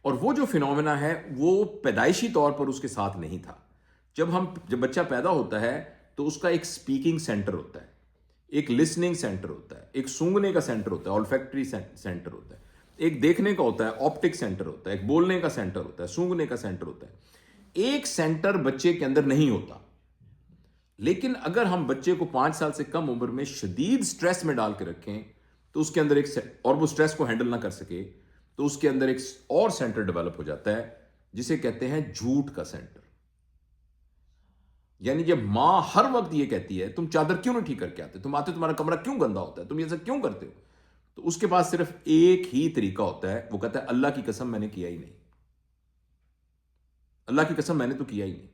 اور وہ جو فینومینا ہے وہ پیدائشی طور پر اس کے ساتھ نہیں تھا. جب بچہ پیدا ہوتا ہے تو اس کا ایک سپیکنگ سینٹر ہوتا ہے, ایک لسننگ سینٹر ہوتا ہے, ایک سونگنے کا سینٹر ہوتا ہے, olfactory سینٹر ہوتا ہے, ایک دیکھنے کا ہوتا ہے, آپٹک سینٹر ہوتا ہے, ایک بولنے کا سینٹر ہوتا ہے, سونگنے کا سینٹر ہوتا ہے. ایک سینٹر بچے کے اندر نہیں ہوتا. لیکن اگر ہم بچے کو 5 سال سے کم عمر میں شدید سٹریس میں ڈال کے رکھیں تو اس کے اندر اور وہ سٹریس کو ہینڈل نہ کر سکے تو اس کے اندر ایک اور سینٹر ڈیولپ ہو جاتا ہے جسے کہتے ہیں جھوٹ کا سینٹر. یعنی جب ماں ہر وقت یہ کہتی ہے تم چادر کیوں نہیں ٹھیک کر کے آتے, تم آتے تمہارا کمرہ کیوں گندا ہوتا ہے, تم یہ سب کیوں کرتے ہو, تو اس کے پاس صرف ایک ہی طریقہ ہوتا ہے, وہ کہتا ہے اللہ کی قسم میں نے کیا ہی نہیں, اللہ کی قسم میں نے تو کیا ہی نہیں.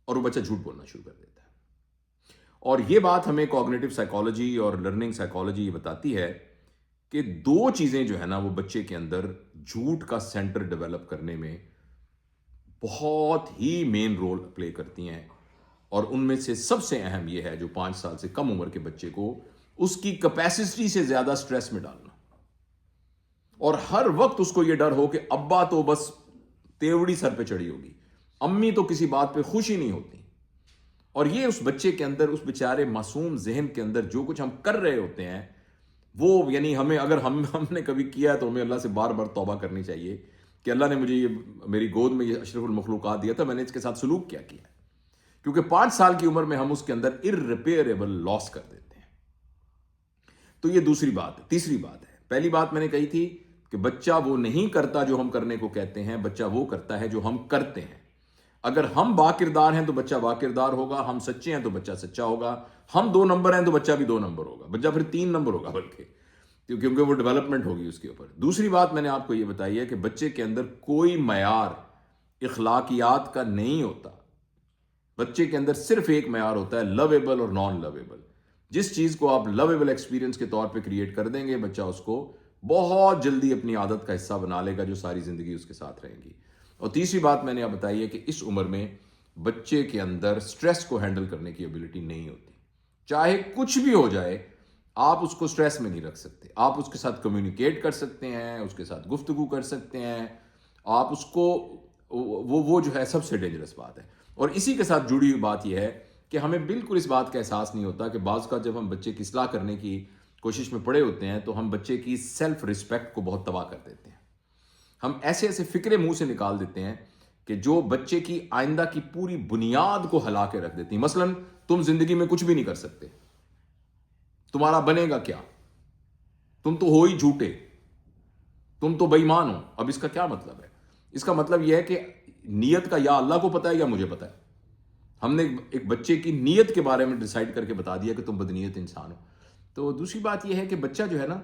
اور وہ بچہ جھوٹ بولنا شروع کر دیتا ہے. اور یہ بات ہمیں کوگنیٹو سائیکالوجی اور لرننگ سائیکالوجی یہ بتاتی ہے کہ 2 چیزیں جو ہے نا وہ بچے کے اندر جھوٹ کا سینٹر ڈیولپ کرنے میں بہت ہی مین رول پلے کرتی ہیں. اور ان میں سے سب سے اہم یہ ہے جو 5 سال سے کم عمر کے بچے کو اس کی کیپیسٹی سے زیادہ سٹریس میں ڈالنا, اور ہر وقت اس کو یہ ڈر ہو کہ ابا تو بس تیوڑی سر پہ چڑھی ہوگی, امی تو کسی بات پہ خوش ہی نہیں ہوتی. اور یہ اس بچے کے اندر, اس بیچارے معصوم ذہن کے اندر جو کچھ ہم کر رہے ہوتے ہیں وہ یعنی ہمیں اگر ہم نے کبھی کیا ہے تو ہمیں اللہ سے بار بار توبہ کرنی چاہیے کہ اللہ نے مجھے یہ میری گود میں یہ اشرف المخلوقات دیا تھا, میں نے اس کے ساتھ سلوک کیا ہے. کیونکہ 5 سال کی عمر میں ہم اس کے اندر irreparable لاس کر دیتے ہیں. تو یہ دوسری بات ہے. تیسری بات ہے, پہلی بات میں نے کہی تھی کہ بچہ وہ نہیں کرتا جو ہم کرنے کو کہتے ہیں, بچہ وہ کرتا ہے جو ہم کرتے ہیں. اگر ہم با کردار ہیں تو بچہ با کردار ہوگا, ہم سچے ہیں تو بچہ سچا ہوگا, ہم 2 نمبر ہیں تو بچہ بھی 2 نمبر ہوگا, بچہ پھر 3 نمبر ہوگا بلکہ, کیونکہ وہ ڈیولپمنٹ ہوگی اس کے اوپر. دوسری بات میں نے آپ کو یہ بتائی ہے کہ بچے کے اندر کوئی معیار اخلاقیات کا نہیں ہوتا. بچے کے اندر صرف ایک معیار ہوتا ہے, لویبل اور نان لویبل. جس چیز کو آپ لویبل ایکسپیرینس کے طور پہ کریٹ کر دیں گے بچہ اس کو بہت جلدی اپنی عادت کا حصہ بنا لے گا جو ساری زندگی اس کے ساتھ رہیں گی. اور تیسری بات میں نے آپ بتائی ہے کہ اس عمر میں بچے کے اندر سٹریس کو ہینڈل کرنے کی ایبلٹی نہیں ہوتی. چاہے کچھ بھی ہو جائے آپ اس کو سٹریس میں نہیں رکھ سکتے. آپ اس کے ساتھ کمیونیکیٹ کر سکتے ہیں, اس کے ساتھ گفتگو کر سکتے ہیں, آپ اس کو وہ جو ہے سب سے ڈینجرس بات ہے. اور اسی کے ساتھ جڑی ہوئی بات یہ ہے کہ ہمیں بالکل اس بات کا احساس نہیں ہوتا کہ بعض کا جب ہم بچے کی اصلاح کرنے کی کوشش میں پڑے ہوتے ہیں تو ہم بچے کی سیلف رسپیکٹ کو بہت تباہ کر دیتے ہیں. ہم ایسے ایسے فکرے منہ سے نکال دیتے ہیں کہ جو بچے کی آئندہ کی پوری بنیاد کو ہلا کے رکھ دیتی ہیں. مثلا تم زندگی میں کچھ بھی نہیں کر سکتے, تمہارا بنے گا کیا, تم تو ہو ہی جھوٹے, تم تو بے ایمان ہو. اب اس کا کیا مطلب ہے؟ اس کا مطلب یہ ہے کہ نیت کا یا اللہ کو پتا ہے یا مجھے پتا ہے. ہم نے ایک بچے کی نیت کے بارے میں ڈیسائیڈ کر کے بتا دیا کہ تم بدنیت انسان ہو. تو دوسری بات یہ ہے کہ بچہ جو ہے نا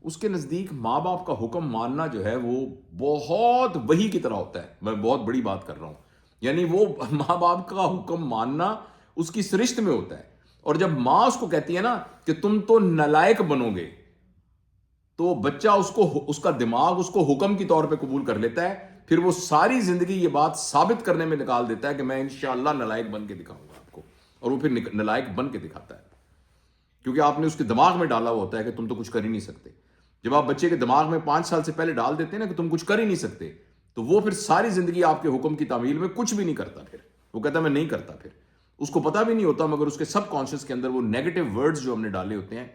اس کے نزدیک ماں باپ کا حکم ماننا جو ہے وہ بہت وحی کی طرح ہوتا ہے. میں بہت بڑی بات کر رہا ہوں, یعنی وہ ماں باپ کا حکم ماننا اس کی سرشت میں ہوتا ہے. اور جب ماں اس کو کہتی ہے نا کہ تم تو نالائق بنو گے تو بچہ اس کا دماغ اس کو حکم کی طور پہ قبول کر لیتا ہے. پھر وہ ساری زندگی یہ بات ثابت کرنے میں نکال دیتا ہے کہ میں انشاءاللہ نالائق بن کے دکھاؤں گا آپ کو, اور وہ پھر نالائق بن کے دکھاتا ہے کیونکہ آپ نے اس کے دماغ میں ڈالا ہوا ہوتا ہے کہ تم تو کچھ کر ہی نہیں سکتے. جب آپ بچے کے دماغ میں 5 سال سے پہلے ڈال دیتے ہیں نا کہ تم کچھ کر ہی نہیں سکتے تو وہ پھر ساری زندگی آپ کے حکم کی تعمیل میں کچھ بھی نہیں کرتا. پھر وہ کہتا ہے میں نہیں کرتا. پھر اس کو پتا بھی نہیں ہوتا مگر اس کے سب کانشیس کے اندر وہ نیگیٹو ورڈز جو ہم نے ڈالے ہوتے ہیں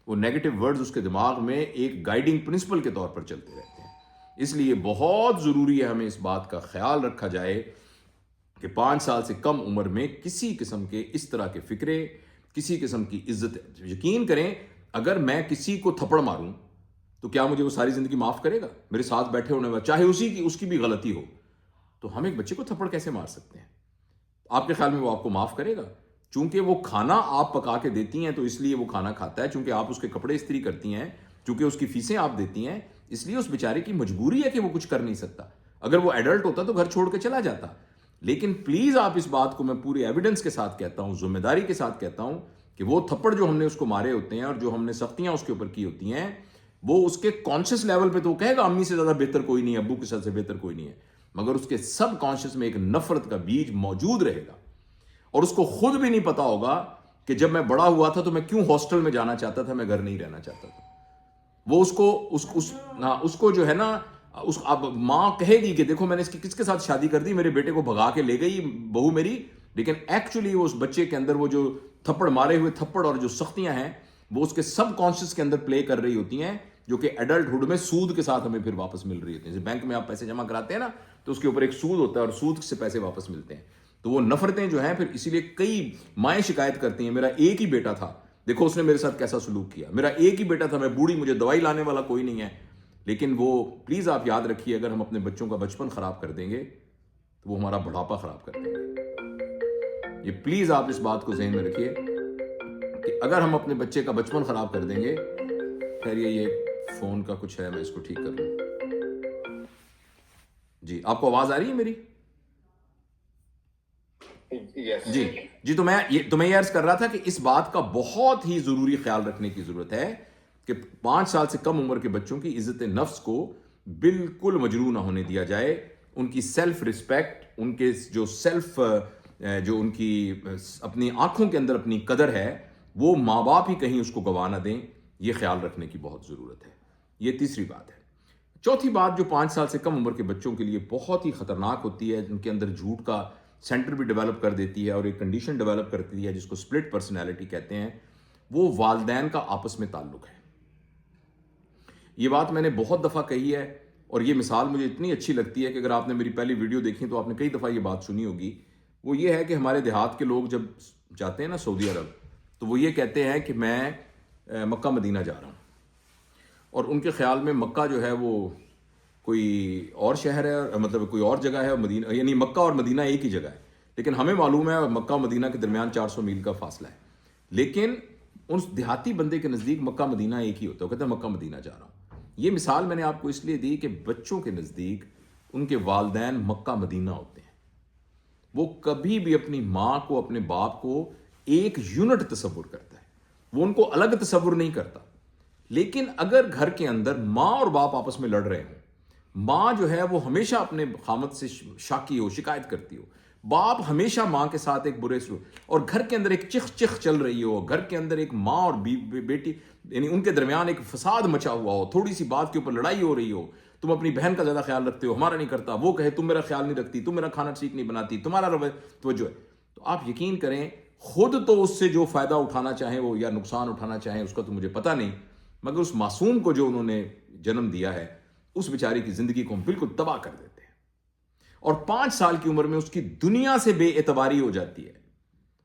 وہ نیگیٹو ورڈز اس کے دماغ میں ایک گائیڈنگ پرنسپل کے طور پر چلتے رہتے ہیں. اس لیے بہت ضروری ہے ہمیں اس بات کا خیال رکھا جائے کہ 5 سال سے کم عمر میں کسی قسم کے اس طرح کے فکرے، کسی قسم کی عزت. یقین کریں اگر میں کسی کو تھپڑ ماروں تو کیا مجھے وہ ساری زندگی معاف کرے گا؟ میرے ساتھ بیٹھے ہونے والا چاہے اس کی بھی غلطی ہو، تو ہم ایک بچے کو تھپڑ کیسے مار سکتے ہیں؟ آپ کے خیال میں وہ آپ کو معاف کرے گا؟ چونکہ وہ کھانا آپ پکا کے دیتی ہیں تو اس لیے وہ کھانا کھاتا ہے، چونکہ آپ اس کے کپڑے استری کرتی ہیں، چونکہ اس کی فیسیں آپ دیتی ہیں، اس لیے اس بیچارے کی مجبوری ہے کہ وہ کچھ کر نہیں سکتا. اگر وہ ایڈلٹ ہوتا تو گھر چھوڑ کے چلا جاتا. لیکن پلیز آپ اس بات کو میں پورے ایویڈنس کے ساتھ کہتا ہوں، ذمہ داری کے ساتھ کہتا ہوں کہ وہ تھپڑ جو ہم نے اس کو مارے ہوتے ہیں اور جو ہم نے سختیاں اس کے اوپر کی ہوتی ہیں، وہ اس کے کانشیس لیول پہ تو وہ کہے گا امی سے زیادہ بہتر کوئی نہیں ہے، ابو کے ساتھ سے بہتر کوئی نہیں ہے، مگر اس کے سب کانشیس میں ایک نفرت کا بیج موجود رہے گا. اور اس کو خود بھی نہیں پتا ہوگا کہ جب میں بڑا ہوا تھا تو میں کیوں ہاسٹل میں جانا چاہتا تھا، میں گھر نہیں رہنا چاہتا تھا. وہ اس کو جو ہے نا، اب ماں کہے گی کہ دیکھو میں نے اس کی کس کے ساتھ شادی کر دی، میرے بیٹے کو بھگا کے لے گئی بہو میری، لیکن ایکچولی وہ اس بچے کے اندر وہ جو تھپڑ مارے ہوئے تھپڑ اور جو سختیاں ہیں وہ اس کے سب کانشیس کے اندر پلے کر رہی ہوتی ہیں، جو کہ ایڈلٹ ہوڈ میں سود کے ساتھ ہمیں پھر واپس مل رہی ہوتی ہیں. جیسے بینک میں آپ پیسے جمع کراتے ہیں نا تو اس کے اوپر ایک سود ہوتا ہے اور سود سے پیسے واپس ملتے ہیں. تو وہ نفرتیں جو ہیں پھر اسی لیے کئی مائیں شکایت کرتی ہیں میرا ایک ہی بیٹا تھا، دیکھو اس نے میرے ساتھ کیسا سلوک کیا، میرا ایک ہی بیٹا تھا، میں بوڑھی، مجھے دوائی لانے والا کوئی نہیں ہے. لیکن وہ پلیز آپ یاد رکھیے اگر ہم اپنے بچوں کا بچپن خراب کر دیں گے تو وہ ہمارا بڑھاپا خراب کر دیں گے. یہ پلیز آپ اس بات کو ذہن میں رکھیے کہ اگر ہم اپنے بچے کا بچپن خراب کر دیں گے. خیر یہ فون کا کچھ ہے، میں اس کو ٹھیک کر لوں. جی آپ کو آواز آ رہی ہے میری؟ جی تو میں یہ عرض کر رہا تھا کہ اس بات کا بہت ہی ضروری خیال رکھنے کی ضرورت ہے کہ 5 سال سے کم عمر کے بچوں کی عزت نفس کو بالکل مجروح نہ ہونے دیا جائے. ان کی سیلف ریسپیکٹ، ان کے جو ان کی اپنی آنکھوں کے اندر اپنی قدر ہے، وہ ماں باپ ہی کہیں اس کو گوا نہ دیں. یہ خیال رکھنے کی بہت ضرورت ہے. یہ تیسری بات ہے. چوتھی بات جو 5 سال سے کم عمر کے بچوں کے لیے بہت ہی خطرناک ہوتی ہے، ان کے اندر جھوٹ کا سینٹر بھی ڈیولپ کر دیتی ہے اور ایک کنڈیشن ڈیولپ کرتی ہے جس کو سپلٹ پرسنالٹی کہتے ہیں، وہ والدین کا آپس میں تعلق ہے. یہ بات میں نے بہت دفعہ کہی ہے اور یہ مثال مجھے اتنی اچھی لگتی ہے کہ اگر آپ نے میری پہلی ویڈیو دیکھی تو آپ نے کئی دفعہ یہ بات سنی ہوگی. وہ یہ ہے کہ ہمارے دیہات کے لوگ جب جاتے ہیں نا سعودی عرب تو وہ یہ کہتے ہیں کہ میں مکہ مدینہ جا رہا ہوں، اور ان کے خیال میں مکہ جو ہے وہ کوئی اور شہر ہے، مطلب کوئی اور جگہ ہے، مدینہ یعنی مکہ اور مدینہ ایک ہی جگہ ہے. لیکن ہمیں معلوم ہے مکہ اور مدینہ کے درمیان 400 میل کا فاصلہ ہے، لیکن ان دیہاتی بندے کے نزدیک مکہ مدینہ ایک ہی ہوتا ہے. وہ کہتے ہیں مکہ مدینہ جا رہا ہوں. یہ مثال میں نے آپ کو اس لیے دی کہ بچوں کے نزدیک ان کے والدین مکہ مدینہ ہوتے ہیں. وہ کبھی بھی اپنی ماں کو، اپنے باپ کو ایک یونٹ تصور کرتا ہے، وہ ان کو الگ تصور نہیں کرتا. لیکن اگر گھر کے اندر ماں اور باپ آپس میں لڑ رہے ہوں، ماں جو ہے وہ ہمیشہ اپنے خامد سے شاکی ہو، شکایت کرتی ہو، باپ ہمیشہ ماں کے ساتھ ایک برے سلوک، اور گھر کے اندر ایک چخ چل رہی ہو، گھر کے اندر ایک ماں اور بیٹی یعنی ان کے درمیان ایک فساد مچا ہوا ہو، تھوڑی سی بات کے اوپر لڑائی ہو رہی ہو، تم اپنی بہن کا زیادہ خیال رکھتے ہو، ہمارا نہیں کرتا، وہ کہے تم میرا خیال نہیں رکھتی، تم میرا کھانا ٹھیک نہیں بناتی، تمہارا توجہ ہے، تو آپ یقین کریں خود تو اس سے جو فائدہ اٹھانا چاہیں وہ یا نقصان اٹھانا چاہیں اس کا تو مجھے پتہ نہیں، مگر اس معصوم کو جو انہوں نے جنم دیا ہے اس بیچاری کی زندگی کو ہم بالکل تباہ کر دیتے ہیں. اور 5 سال کی عمر میں اس کی دنیا سے بے اعتباری ہو جاتی ہے.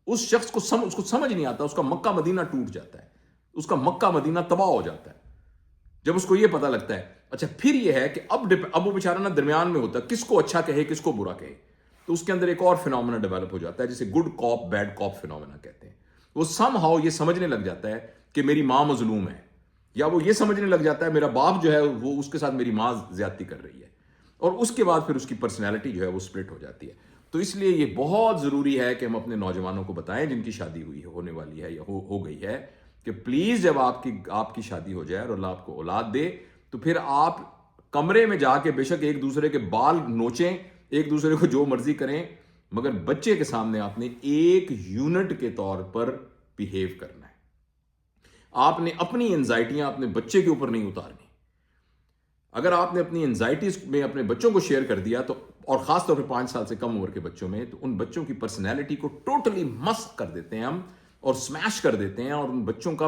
اس شخص کو سمجھ نہیں آتا، اس کا مکہ مدینہ ٹوٹ جاتا ہے، اس کا مکہ مدینہ تباہ ہو جاتا ہے جب اس کو یہ پتہ لگتا ہے. اچھا پھر یہ ہے کہ اب وہ بیچارہ نا درمیان میں ہوتا ہے، کس کو اچھا کہے کس کو برا کہے. تو اس کے اندر ایک اور فینومینا ڈیولپ ہو جاتا ہے جسے گڈ کاپ بیڈ کاپ فینومینا کہتے ہیں. وہ سم ہاؤ یہ سمجھنے لگ جاتا ہے کہ میری ماں مظلوم ہے، یا وہ یہ سمجھنے لگ جاتا ہے میرا باپ جو ہے وہ اس کے ساتھ میری ماں زیادتی کر رہی ہے، اور اس کے بعد پھر اس کی پرسنالٹی جو ہے وہ سپلٹ ہو جاتی ہے. تو اس لیے یہ بہت ضروری ہے کہ ہم اپنے نوجوانوں کو بتائیں جن کی شادی ہونے والی ہے یا ہو گئی ہے کہ پلیز جب آپ کی شادی ہو جائے اور اللہ آپ کو اولاد دے تو پھر آپ کمرے میں جا کے بے شک ایک دوسرے کے بال نوچیں، ایک دوسرے کو جو مرضی کریں، مگر بچے کے سامنے آپ نے ایک یونٹ کے طور پر بیہیو کرنا ہے. آپ نے اپنی انزائٹیاں اپنے بچے کے اوپر نہیں اتارنی. اگر آپ نے اپنی انزائٹیز میں اپنے بچوں کو شیئر کر دیا تو، اور خاص طور پہ 5 سال سے کم عمر کے بچوں میں، تو ان بچوں کی پرسنالٹی کو ٹوٹلی مسخ کر دیتے ہیں ہم اور سمیش کر دیتے ہیں، اور ان بچوں کا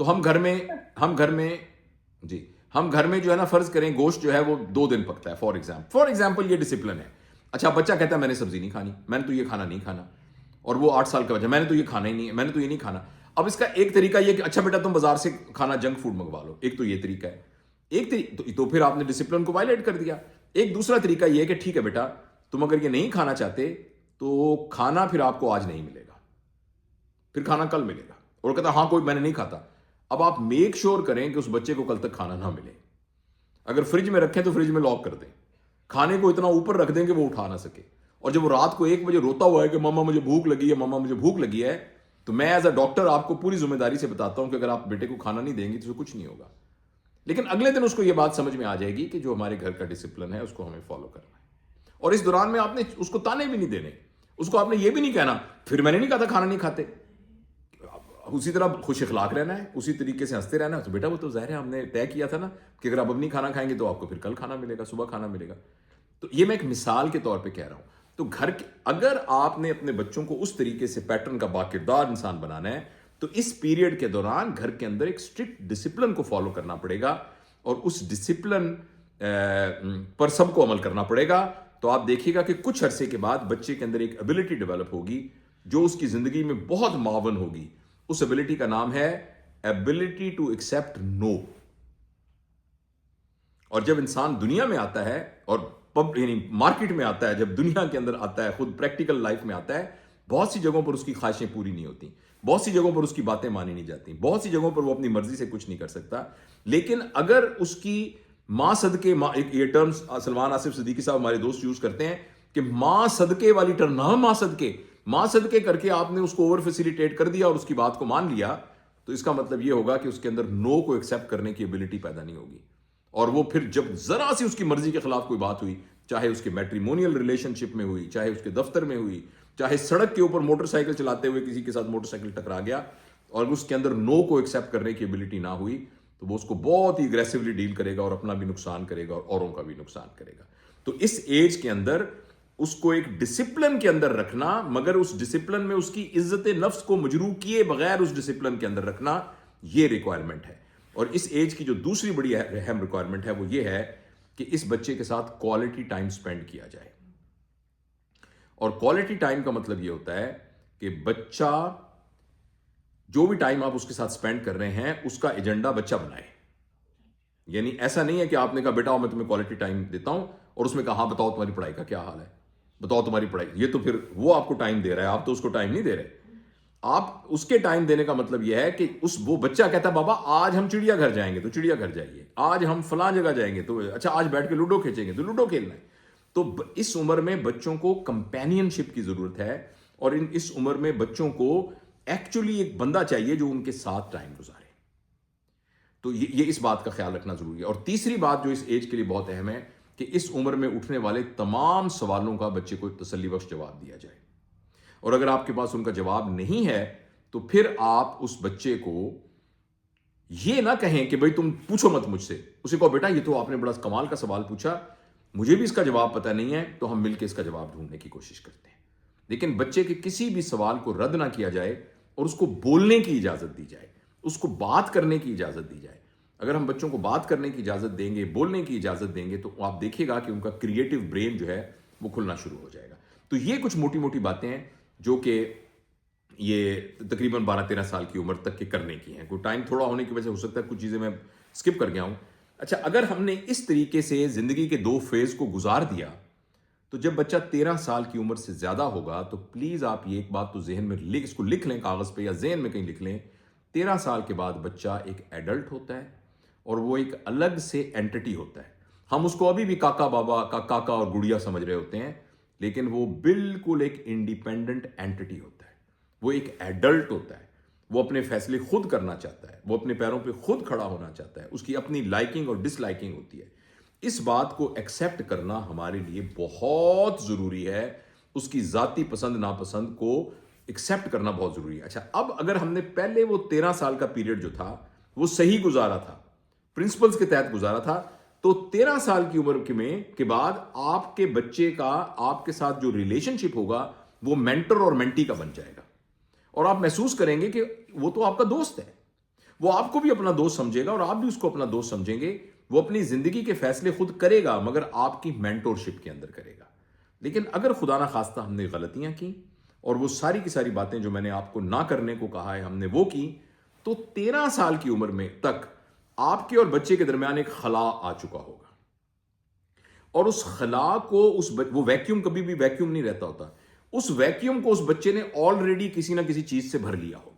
تو ہم گھر میں جو ہے نا فرض کریں گوشت جو ہے وہ 2 دن پکتا ہے فار ایگزامپل، یہ ڈسپلن ہے. اچھا بچہ کہتا ہے میں نے سبزی نہیں کھانی، میں نے تو یہ کھانا نہیں کھانا، اور وہ 8 سال کا بچہ میں نے تو یہ کھانا ہی نہیں ہے، میں نے تو یہ نہیں کھانا. اب اس کا ایک طریقہ یہ کہ اچھا بیٹا تم بازار سے کھانا جنک فوڈ منگوا لو، ایک تو یہ طریقہ ہے، تو پھر آپ نے ڈسپلن کو وائلیٹ کر دیا. ایک دوسرا طریقہ یہ ہے کہ ٹھیک ہے بیٹا تم اگر یہ نہیں کھانا چاہتے تو کھانا پھر آپ کو آج نہیں ملے گا، پھر کھانا کل ملے گا. اور کہتا ہاں کوئی میں نے نہیں کھاتا. اب آپ میک شور کریں کہ اس بچے کو کل تک کھانا نہ ملے. اگر فریج میں رکھیں تو فریج میں لاک کر دیں، کھانے کو اتنا اوپر رکھ دیں کہ وہ اٹھا نہ سکے. اور جب وہ رات کو 1 بجے روتا ہوا ہے کہ ماما مجھے بھوک لگی ہے، ماما مجھے بھوک لگی ہے، تو میں ایز اے ڈاکٹر آپ کو پوری ذمہ داری سے بتاتا ہوں کہ اگر آپ بیٹے کو کھانا نہیں دیں گے تو کچھ نہیں ہوگا. لیکن اگلے دن اس کو یہ بات سمجھ میں آ جائے گی کہ جو ہمارے گھر کا ڈسپلن ہے اس کو ہمیں فالو کرنا ہے. اور اس دوران میں آپ نے اس کو تانے بھی نہیں دینے، اس کو آپ نے یہ بھی نہیں کہنا پھر میں نے نہیں کہا تھا کھانا نہیں کھاتے. اسی طرح خوش اخلاق رہنا ہے، اسی طریقے سے ہنستے رہنا ہے. تو بیٹا وہ تو ظاہر ہے ہم نے طے کیا تھا نا کہ اگر آپ اب نہیں کھانا کھائیں گے تو آپ کو پھر کل کھانا ملے گا، صبح کھانا ملے گا. تو یہ میں ایک مثال کے طور پہ کہہ رہا ہوں. تو گھر کے اگر آپ نے اپنے بچوں کو اس طریقے سے پیٹرن کا باکردار انسان بنانا ہے تو اس پیریڈ کے دوران گھر کے اندر ایک اسٹرکٹ ڈسپلن کو فالو کرنا پڑے گا، اور اس ڈسپلن پر سب کو عمل کرنا پڑے گا. تو آپ دیکھیے گا کہ کچھ عرصے کے بعد بچے کے اندر ایک ایبلٹی ڈیولپ ہوگی جو اس کی زندگی میں بہت معاون ہوگی. اس ایبلٹی کا نام ہے ایبلٹی ٹو ایکسپٹ نو. اور جب انسان دنیا میں آتا ہے اور یعنی مارکیٹ میں آتا ہے، جب دنیا کے اندر آتا ہے، خود پریکٹیکل لائف میں آتا ہے، بہت سی جگہوں پر اس کی خواہشیں پوری نہیں ہوتی، بہت سی جگہوں پر اس کی باتیں مانی نہیں جاتی، بہت سی جگہوں پر وہ اپنی مرضی سے کچھ نہیں کر سکتا. لیکن اگر اس کی ماں صدقے، یہ ٹرم سلمان آصف صدیقی صاحب ہمارے دوست یوز کرتے ہیں کہ ماں صدقے والی ٹرم، نہ ماں صدقے کر کے آپ نے اس کو اوور فیسیلیٹیٹ کر دیا اور اس کی بات کو مان لیا، تو اس کا مطلب یہ ہوگا کہ اس کے اندر نو کو ایکسیپٹ کرنے کی ایبلٹی پیدا نہیں ہوگی. اور وہ پھر جب ذرا سی اس کی مرضی کے خلاف کوئی بات ہوئی، چاہے اس کے میٹریمونیل ریلیشن شپ میں ہوئی، چاہے اس کے دفتر میں ہوئی، چاہے سڑک کے اوپر موٹر سائیکل چلاتے ہوئے کسی کے ساتھ موٹر سائیکل ٹکرا گیا اور اس کے اندر نو کو ایکسیپٹ کرنے کی ایبلٹی نہ ہوئی، تو وہ اس کو بہت ہی اگریسولی ڈیل کرے گا اور اپنا بھی نقصان کرے گا اور اوروں کا بھی نقصان کرے گا. تو اس ایج کے اندر اس کو ایک ڈسپلن کے اندر رکھنا، مگر اس ڈسپلن میں اس کی عزت نفس کو مجروح کیے بغیر اس ڈسپلن کے اندر رکھنا، یہ ریکوائرمنٹ ہے. اور اس ایج کی جو دوسری بڑی اہم ریکوائرمنٹ ہے وہ یہ ہے کہ اس بچے کے ساتھ کوالٹی ٹائم سپینڈ کیا جائے. اور کوالٹی ٹائم کا مطلب یہ ہوتا ہے کہ بچہ جو بھی ٹائم آپ اس کے ساتھ سپینڈ کر رہے ہیں اس کا ایجنڈا بچہ بنائے. یعنی ایسا نہیں ہے کہ آپ نے کہا بیٹا میں تمہیں کوالٹی ٹائم دیتا ہوں اور اس میں کہا ہاں بتاؤ تمہاری پڑھائی کا کیا حال ہے، بتاؤ تمہاری پڑھائی. یہ تو پھر وہ آپ کو ٹائم دے رہا ہے، آپ تو اس کو ٹائم نہیں دے رہے. آپ اس کے ٹائم دینے کا مطلب یہ ہے کہ وہ بچہ کہتا ہے بابا آج ہم چڑیا گھر جائیں گے تو چڑیا گھر جائیے، آج ہم فلاں جگہ جائیں گے تو اچھا آج بیٹھ کے لوڈو کھینچیں گے تو لوڈو کھیلنا ہے. تو اس عمر میں بچوں کو کمپینین شپ کی ضرورت ہے، اور اس عمر میں بچوں کو ایکچولی ایک بندہ چاہیے جو ان کے ساتھ ٹائم گزارے. تو یہ اس بات کا خیال رکھنا ضروری ہے. اور تیسری بات جو اس ایج کے لیے بہت اہم ہے کہ اس عمر میں اٹھنے والے تمام سوالوں کا بچے کو تسلی بخش جواب دیا جائے. اور اگر آپ کے پاس ان کا جواب نہیں ہے تو پھر آپ اس بچے کو یہ نہ کہیں کہ بھائی تم پوچھو مت مجھ سے، اسے کہو بیٹا یہ تو آپ نے بڑا کمال کا سوال پوچھا، مجھے بھی اس کا جواب پتہ نہیں ہے، تو ہم مل کے اس کا جواب ڈھونڈنے کی کوشش کرتے ہیں. لیکن بچے کے کسی بھی سوال کو رد نہ کیا جائے اور اس کو بولنے کی اجازت دی جائے، اس کو بات کرنے کی اجازت دی جائے. اگر ہم بچوں کو بات کرنے کی اجازت دیں گے، بولنے کی اجازت دیں گے، تو آپ دیکھیے گا کہ ان کا کریٹو برین جو ہے وہ کھلنا شروع ہو جائے گا. تو یہ کچھ موٹی موٹی باتیں ہیں جو کہ یہ تقریباً 12-13 سال کی عمر تک کے کرنے کی ہیں. کوئی ٹائم تھوڑا ہونے کی وجہ سے ہو سکتا ہے کچھ چیزیں میں اسکپ کر گیا ہوں. اچھا اگر ہم نے اس طریقے سے زندگی کے 2 فیز کو گزار دیا تو جب بچہ 13 سال کی عمر سے زیادہ ہوگا تو پلیز آپ یہ ایک بات تو ذہن میں اس کو لکھ لیں کاغذ پہ یا ذہن میں کہیں لکھ لیں. 13 سال کے بعد بچہ ایک ایڈلٹ ہوتا ہے اور وہ ایک الگ سے اینٹی ہوتا ہے. ہم اس کو ابھی بھی کاکا اور گڑیا سمجھ رہے ہوتے ہیں، لیکن وہ بالکل ایک انڈیپینڈنٹ اینٹی ہوتا ہے. وہ ایک ایڈلٹ ہوتا ہے، وہ اپنے فیصلے خود کرنا چاہتا ہے، وہ اپنے پیروں پہ خود کھڑا ہونا چاہتا ہے، اس کی اپنی لائکنگ اور ڈس لائکنگ ہوتی ہے. اس بات کو ایکسیپٹ کرنا ہمارے لیے بہت ضروری ہے. اس کی ذاتی پسند ناپسند کو ایکسیپٹ کرنا بہت ضروری ہے. اچھا اب اگر ہم نے پہلے وہ 13 سال کا پیریڈ جو تھا وہ صحیح گزارا تھا، پرنسپلز کے تحت گزارا تھا، تو 13 سال کی عمر کے بعد آپ کے بچے کا آپ کے ساتھ جو ریلیشن شپ ہوگا وہ مینٹر اور مینٹی کا بن جائے گا. اور آپ محسوس کریں گے کہ وہ تو آپ کا دوست ہے، وہ آپ کو بھی اپنا دوست سمجھے گا اور آپ بھی اس کو اپنا دوست سمجھیں گے. وہ اپنی زندگی کے فیصلے خود کرے گا مگر آپ کی مینٹورشپ کے اندر کرے گا. لیکن اگر خدا نہ خواستہ ہم نے غلطیاں کی اور وہ ساری کی ساری باتیں جو میں نے آپ کو نہ کرنے کو کہا ہے ہم نے وہ کی, تو 13 سال کی عمر میں تک آپ کے اور بچے کے درمیان ایک خلا آ چکا ہوگا, اور اس خلا کو وہ ویکیوم کبھی بھی ویکیوم نہیں رہتا ہوتا, اس ویکیوم کو اس بچے نے آلریڈی کسی نہ کسی چیز سے بھر لیا ہوگا.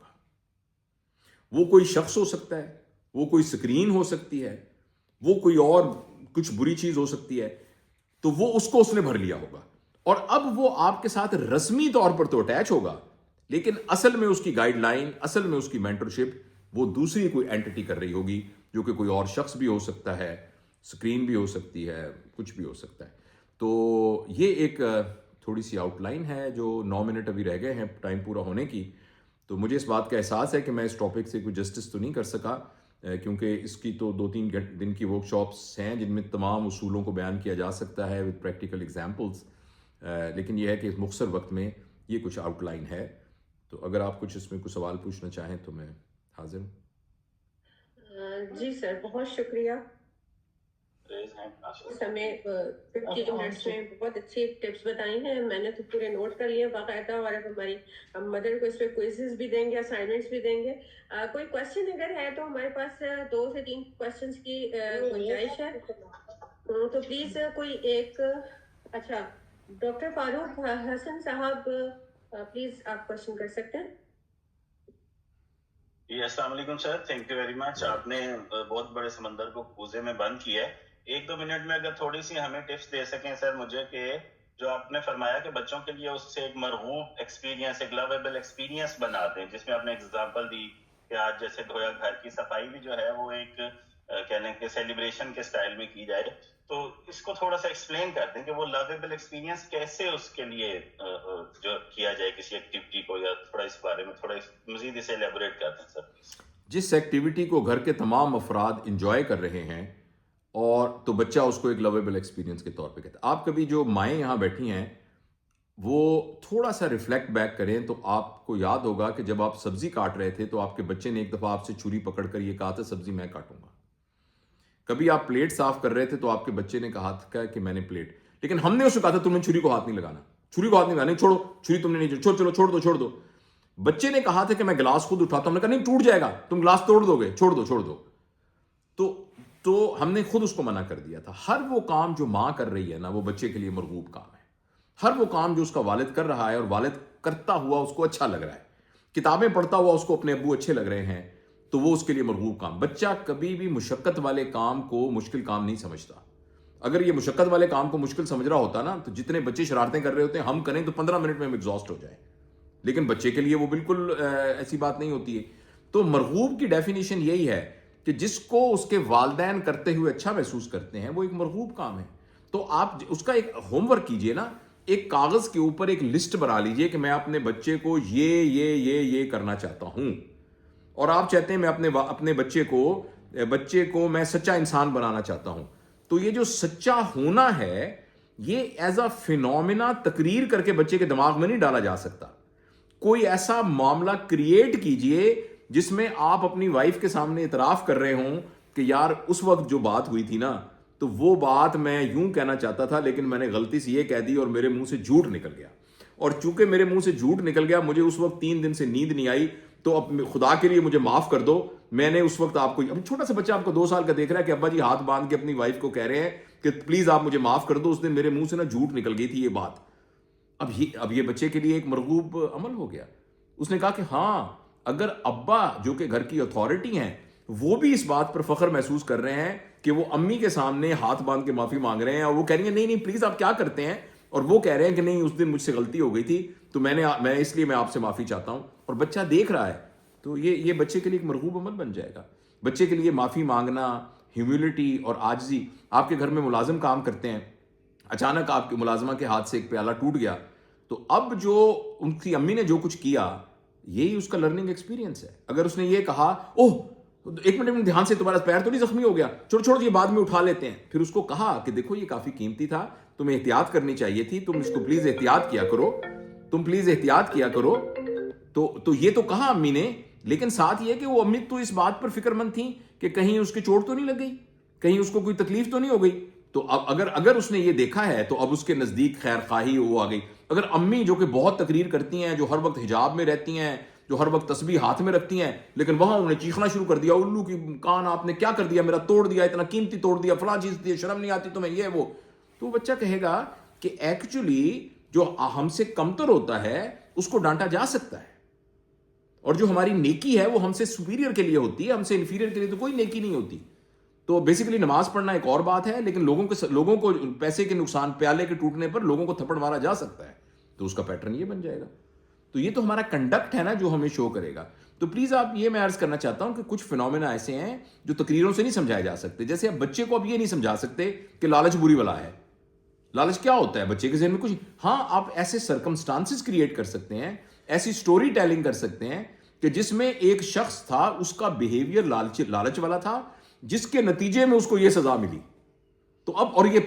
وہ کوئی شخص ہو سکتا ہے, وہ کوئی سکرین ہو سکتی ہے, وہ کوئی اور کچھ بری چیز ہو سکتی ہے, تو وہ اس نے بھر لیا ہوگا. اور اب وہ آپ کے ساتھ رسمی طور پر تو اٹیچ ہوگا, لیکن اصل میں اس کی گائیڈ لائن, اصل میں اس کی مینٹرشپ وہ دوسری کوئی اینٹی کر رہی ہوگی, جو کہ کوئی اور شخص بھی ہو سکتا ہے, سکرین بھی ہو سکتی ہے, کچھ بھی ہو سکتا ہے. تو یہ ایک تھوڑی سی آؤٹ لائن ہے, جو 9 منٹ ابھی رہ گئے ہیں ٹائم پورا ہونے کی. تو مجھے اس بات کا احساس ہے کہ میں اس ٹاپک سے کوئی جسٹس تو نہیں کر سکا, کیونکہ اس کی تو 2-3 دن کی ورک شاپس ہیں جن میں تمام اصولوں کو بیان کیا جا سکتا ہے وتھ پریکٹیکل ایگزامپلس. لیکن یہ ہے کہ اس مختصر وقت میں یہ کچھ آؤٹ لائن ہے. تو اگر آپ کچھ اس میں کوئی سوال پوچھنا چاہیں تو میں حاضر ہوں. جی سر, بہت شکریہ. ہمیں 50 منٹس میں بہت اچھی ٹپس بتائی ہیں, میں نے تو پورے نوٹ کر لیے باقاعدہ, اور اب ہماری مدر کو اس پہ کوئزز بھی دیں گے, اسائنمنٹس بھی دیں گے. کوئی کوشچن اگر ہے تو ہمارے پاس 2 سے 3 کوشچنس کی گنجائش ہے, تو پلیز کوئی ایک. اچھا, ڈاکٹر فاروق حسن صاحب, پلیز آپ کوشچن کر سکتے ہیں. جی السلام علیکم سر, تھینک یو ویری مچ. آپ نے بہت بڑے سمندر کو کوزے میں بند کیا ہے. 1-2 منٹ میں اگر تھوڑی سی ہمیں ٹپس دے سکیں سر مجھے, کہ جو آپ نے فرمایا کہ بچوں کے لیے اس سے ایک مرغوب ایکسپیرینس, ایک لویبل ایکسپیرینس بنا دیں, جس میں آپ نے ایگزامپل دی کہ آج جیسے گویا گھر کی صفائی بھی جو ہے وہ ایک کہنے کہ سیلیبریشن کے سٹائل میں کی جائے, تو اس کو تھوڑا سا ایکسپلین کر دیں کہ وہ لویبل ایکسپیرینس کیسے اس کے لیے جو کیا جائے کسی ایکٹیویٹی کو, یا تھوڑا اس بارے میں تھوڑا مزید اسے ایلیبوریٹ کر دیں سر. جس ایکٹیویٹی کو گھر کے تمام افراد انجوائے کر رہے ہیں, اور تو بچہ اس کو ایک لویبل ایکسپیرینس کے طور پہ کہتا ہے. آپ کبھی جو مائیں یہاں بیٹھی ہیں وہ تھوڑا سا ریفلیکٹ بیک کریں تو آپ کو یاد ہوگا کہ جب آپ سبزی کاٹ رہے تھے تو آپ کے بچے نے ایک دفعہ آپ سے چھری پکڑ کر یہ کہا تھا سبزی میں کاٹوں گا. کبھی آپ پلیٹ صاف کر رہے تھے تو آپ کے بچے نے کہا تھا کہ میں نے پلیٹ, لیکن ہم نے اسے کہا تھا تم نے چھری کو ہاتھ نہیں لگانا, چھری کو ہاتھ نہیں لگانا, چھوڑو چھری, تم نے نہیں, چلو چھوڑ دو. بچے نے کہا تھا کہ میں گلاس خود اٹھاتا ہوں, ہم نے کہا نہیں ٹوٹ جائے گا, تم گلاس توڑ دو گے, چھوڑ دو. تو ہم نے خود اس کو منع کر دیا تھا. ہر وہ کام جو ماں کر رہی ہے نا, وہ بچے کے لیے مرغوب کام ہے. ہر وہ کام جو اس کا والد کر رہا ہے اور والد کرتا ہوا اس کو اچھا لگ رہا ہے, کتابیں پڑھتا ہوا اس کو اپنے ابو اچھے لگ رہے ہیں, تو وہ اس کے لیے مرغوب کام. بچہ کبھی بھی مشقت والے کام کو مشکل کام نہیں سمجھتا. اگر یہ مشقت والے کام کو مشکل سمجھ رہا ہوتا نا, تو جتنے بچے شرارتیں کر رہے ہوتے ہیں ہم کریں تو 15 منٹ میں ہم ایگزاسٹ ہو جائیں, لیکن بچے کے لیے وہ بالکل ایسی بات نہیں ہوتی ہے. تو مرغوب کی ڈیفینیشن یہی ہے کہ جس کو اس کے والدین کرتے ہوئے اچھا محسوس کرتے ہیں وہ ایک مرغوب کام ہے. تو آپ اس کا ایک ہوم ورک کیجئے نا, ایک کاغذ کے اوپر ایک لسٹ بنا لیجئے کہ میں اپنے بچے کو یہ کرنا چاہتا ہوں, اور آپ چاہتے ہیں میں اپنے بچے کو میں سچا انسان بنانا چاہتا ہوں. تو یہ جو سچا ہونا ہے یہ ایز اے فینومینا تقریر کر کے بچے کے دماغ میں نہیں ڈالا جا سکتا. کوئی ایسا معاملہ کریٹ کیجئے جس میں آپ اپنی وائف کے سامنے اعتراف کر رہے ہوں کہ یار اس وقت جو بات ہوئی تھی نا, تو وہ بات میں یوں کہنا چاہتا تھا لیکن میں نے غلطی سے یہ کہہ دی اور میرے منہ سے جھوٹ نکل گیا, اور چونکہ میرے منہ سے جھوٹ نکل گیا مجھے اس وقت 3 دن سے نیند نہیں آئی, تو اب خدا کے لیے مجھے معاف کر دو. میں نے اس وقت آپ کو, اب چھوٹا سا بچہ آپ کو 2 سال کا دیکھ رہا ہے کہ ابا جی ہاتھ باندھ کے اپنی وائف کو کہہ رہے ہیں کہ پلیز آپ مجھے معاف کر دو, اس دن میرے منہ سے نا جھوٹ نکل گئی تھی یہ بات. اب یہ بچے کے لیے ایک مرغوب عمل ہو گیا. اس نے کہا کہ ہاں اگر ابا جو کہ گھر کی اتھارٹی ہیں وہ بھی اس بات پر فخر محسوس کر رہے ہیں کہ وہ امی کے سامنے ہاتھ باندھ کے معافی مانگ رہے ہیں, اور وہ کہہ رہی ہیں نہیں پلیز آپ کیا کرتے ہیں, اور وہ کہہ رہے ہیں کہ نہیں اس دن مجھ سے غلطی ہو گئی تھی تو میں اس لیے میں آپ سے معافی چاہتا ہوں, اور بچہ دیکھ رہا ہے, تو یہ بچے کے لیے ایک مرغوب عمل بن جائے گا. بچے کے لیے معافی مانگنا, ہیوملٹی اور عاجزی. آپ کے گھر میں ملازم کام کرتے ہیں, اچانک آپ کے ملازمہ کے ہاتھ سے ایک پیالہ ٹوٹ گیا, تو اب جو ان کی امی نے جو کچھ کیا یہی اس کا لرننگ ایکسپیرینس ہے. اگر اس نے یہ کہا اوہ 1 منٹ دھیان سے, تمہارا پیر تو نہیں زخمی ہو گیا, چھوڑ یہ بعد میں اٹھا لیتے ہیں, پھر اس کو کہا کہ دیکھو یہ کافی قیمتی تھا, تمہیں احتیاط کرنی چاہیے تھی, تم اس کو پلیز احتیاط کیا کرو, تو یہ تو کہا امی نے لیکن ساتھ یہ کہ وہ امی تو اس بات پر فکرمند تھیں کہ کہیں اس کی چوٹ تو نہیں لگ گئی, کہیں اس کو کوئی تکلیف تو نہیں ہو گئی. تو اب اگر اس نے یہ دیکھا ہے تو اب اس کے نزدیک خیر خواہی وہ آ گئی. اگر امی جو کہ بہت تقریر کرتی ہیں, جو ہر وقت حجاب میں رہتی ہیں, جو ہر وقت تسبیح ہاتھ میں رکھتی ہیں, لیکن وہاں انہوں نے چیخنا شروع کر دیا, الو کی کان آپ نے کیا کر دیا, میرا توڑ دیا, اتنا قیمتی توڑ دیا, فلاں چیز دی, شرم نہیں آتی تمہیں, یہ وہ, تو بچہ کہے گا کہ ایکچولی جو ہم سے کمتر ہوتا ہے اس کو ڈانٹا جا سکتا ہے, اور جو ہماری نیکی ہے وہ ہم سے سپیریئر کے لیے ہوتی ہے, ہم سے انفیریئر کے لیے تو کوئی نیکی نہیں ہوتی. تو بیسیکلی نماز پڑھنا ایک اور بات ہے, لیکن لوگوں کو پیسے کے نقصان, پیالے کے ٹوٹنے پر لوگوں کو تھپڑ مارا جا سکتا ہے, تو اس کا پیٹرن یہ بن جائے گا. تو یہ تو ہمارا کنڈکٹ ہے نا جو ہمیں شو کرے گا. تو پلیز آپ یہ میں عرض کرنا چاہتا ہوں کہ کچھ فینومینا ایسے ہیں جو تقریروں سے نہیں سمجھائے جا سکتے. جیسے اب بچے کو اب یہ نہیں سمجھا سکتے کہ لالچ بری بلا ہے. لالچ کیا ہوتا ہے بچے کے ذہن میں کچھ, ہاں آپ ایسے سرکمسٹانسز کریٹ کر سکتے ہیں, ایسی سٹوری ٹیلنگ کر سکتے ہیں کہ جس میں ایک شخص تھا, اس کا بیہیویئر لالچ والا تھا, جس کے نتیجے میں اس کو یہ سزا ملی. تو اب اور یہ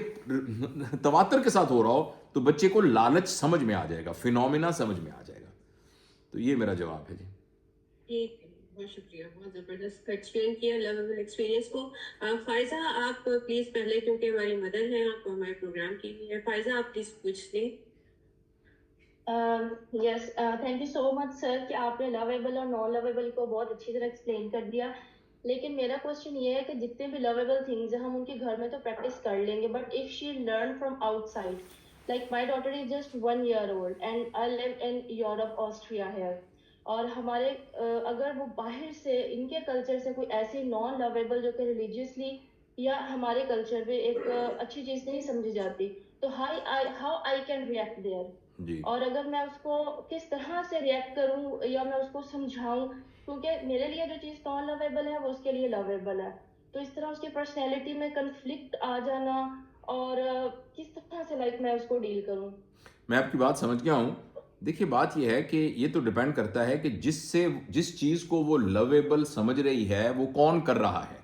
تواتر کے ساتھ ہو رہا ہو تو بچے کو لالچ سمجھ میں آ جائے گا, فینومینا سمجھ میں آ جائے گا. تو یہ میرا جواب ہے. جی بہت شکریہ, بہت زبردست ایکسپلین کیا لیول ایکسپیرینس کو. فائزہ آپ پلیز پہلے, کیونکہ ہماری مدر ہیں, آپ ہمارے پروگرام کی ہے, فائزہ آپ پلیز پوچھ لیں. یس, تھینک یو سو مچ سر کہ آپ نے لویبل اور نان لویبل کو بہت اچھی طرح ایکسپلین کر دیا. لیکن میرا کوشچن یہ ہے کہ جتنے بھی لویبل تھنگز ہیں ہم ان کے گھر میں تو پریکٹس کر لیں گے, but if she learn from outside, like my daughter is just 1 year old and I live in Europe, Austria here, اور ہمارے اگر وہ باہر سے ان کے کلچر سے کوئی ایسی نان لویبل جو کہ ریلیجیسلی یا ہمارے کلچر میں ایک اچھی چیز نہیں سمجھی جاتی, تو how I can react there, اور اگر میں اس کو کس طرح سے ریئیکٹ کروں یا میں اس کو سمجھاؤں, کیونکہ میرے لیے جو چیز نان لویبل ہے وہ اس کے لیے لویبل ہے. تو اس طرح اس کی پرسنالٹی میں کنفلکٹ آ جانا, اور کس طرح سے لائک میں اس کو ڈیل کروں. میں آپ کی بات سمجھ گیا ہوں. دیکھیے بات یہ ہے کہ یہ تو ڈیپینڈ کرتا ہے کہ جس چیز کو وہ لویبل سمجھ رہی ہے وہ کون کر رہا ہے.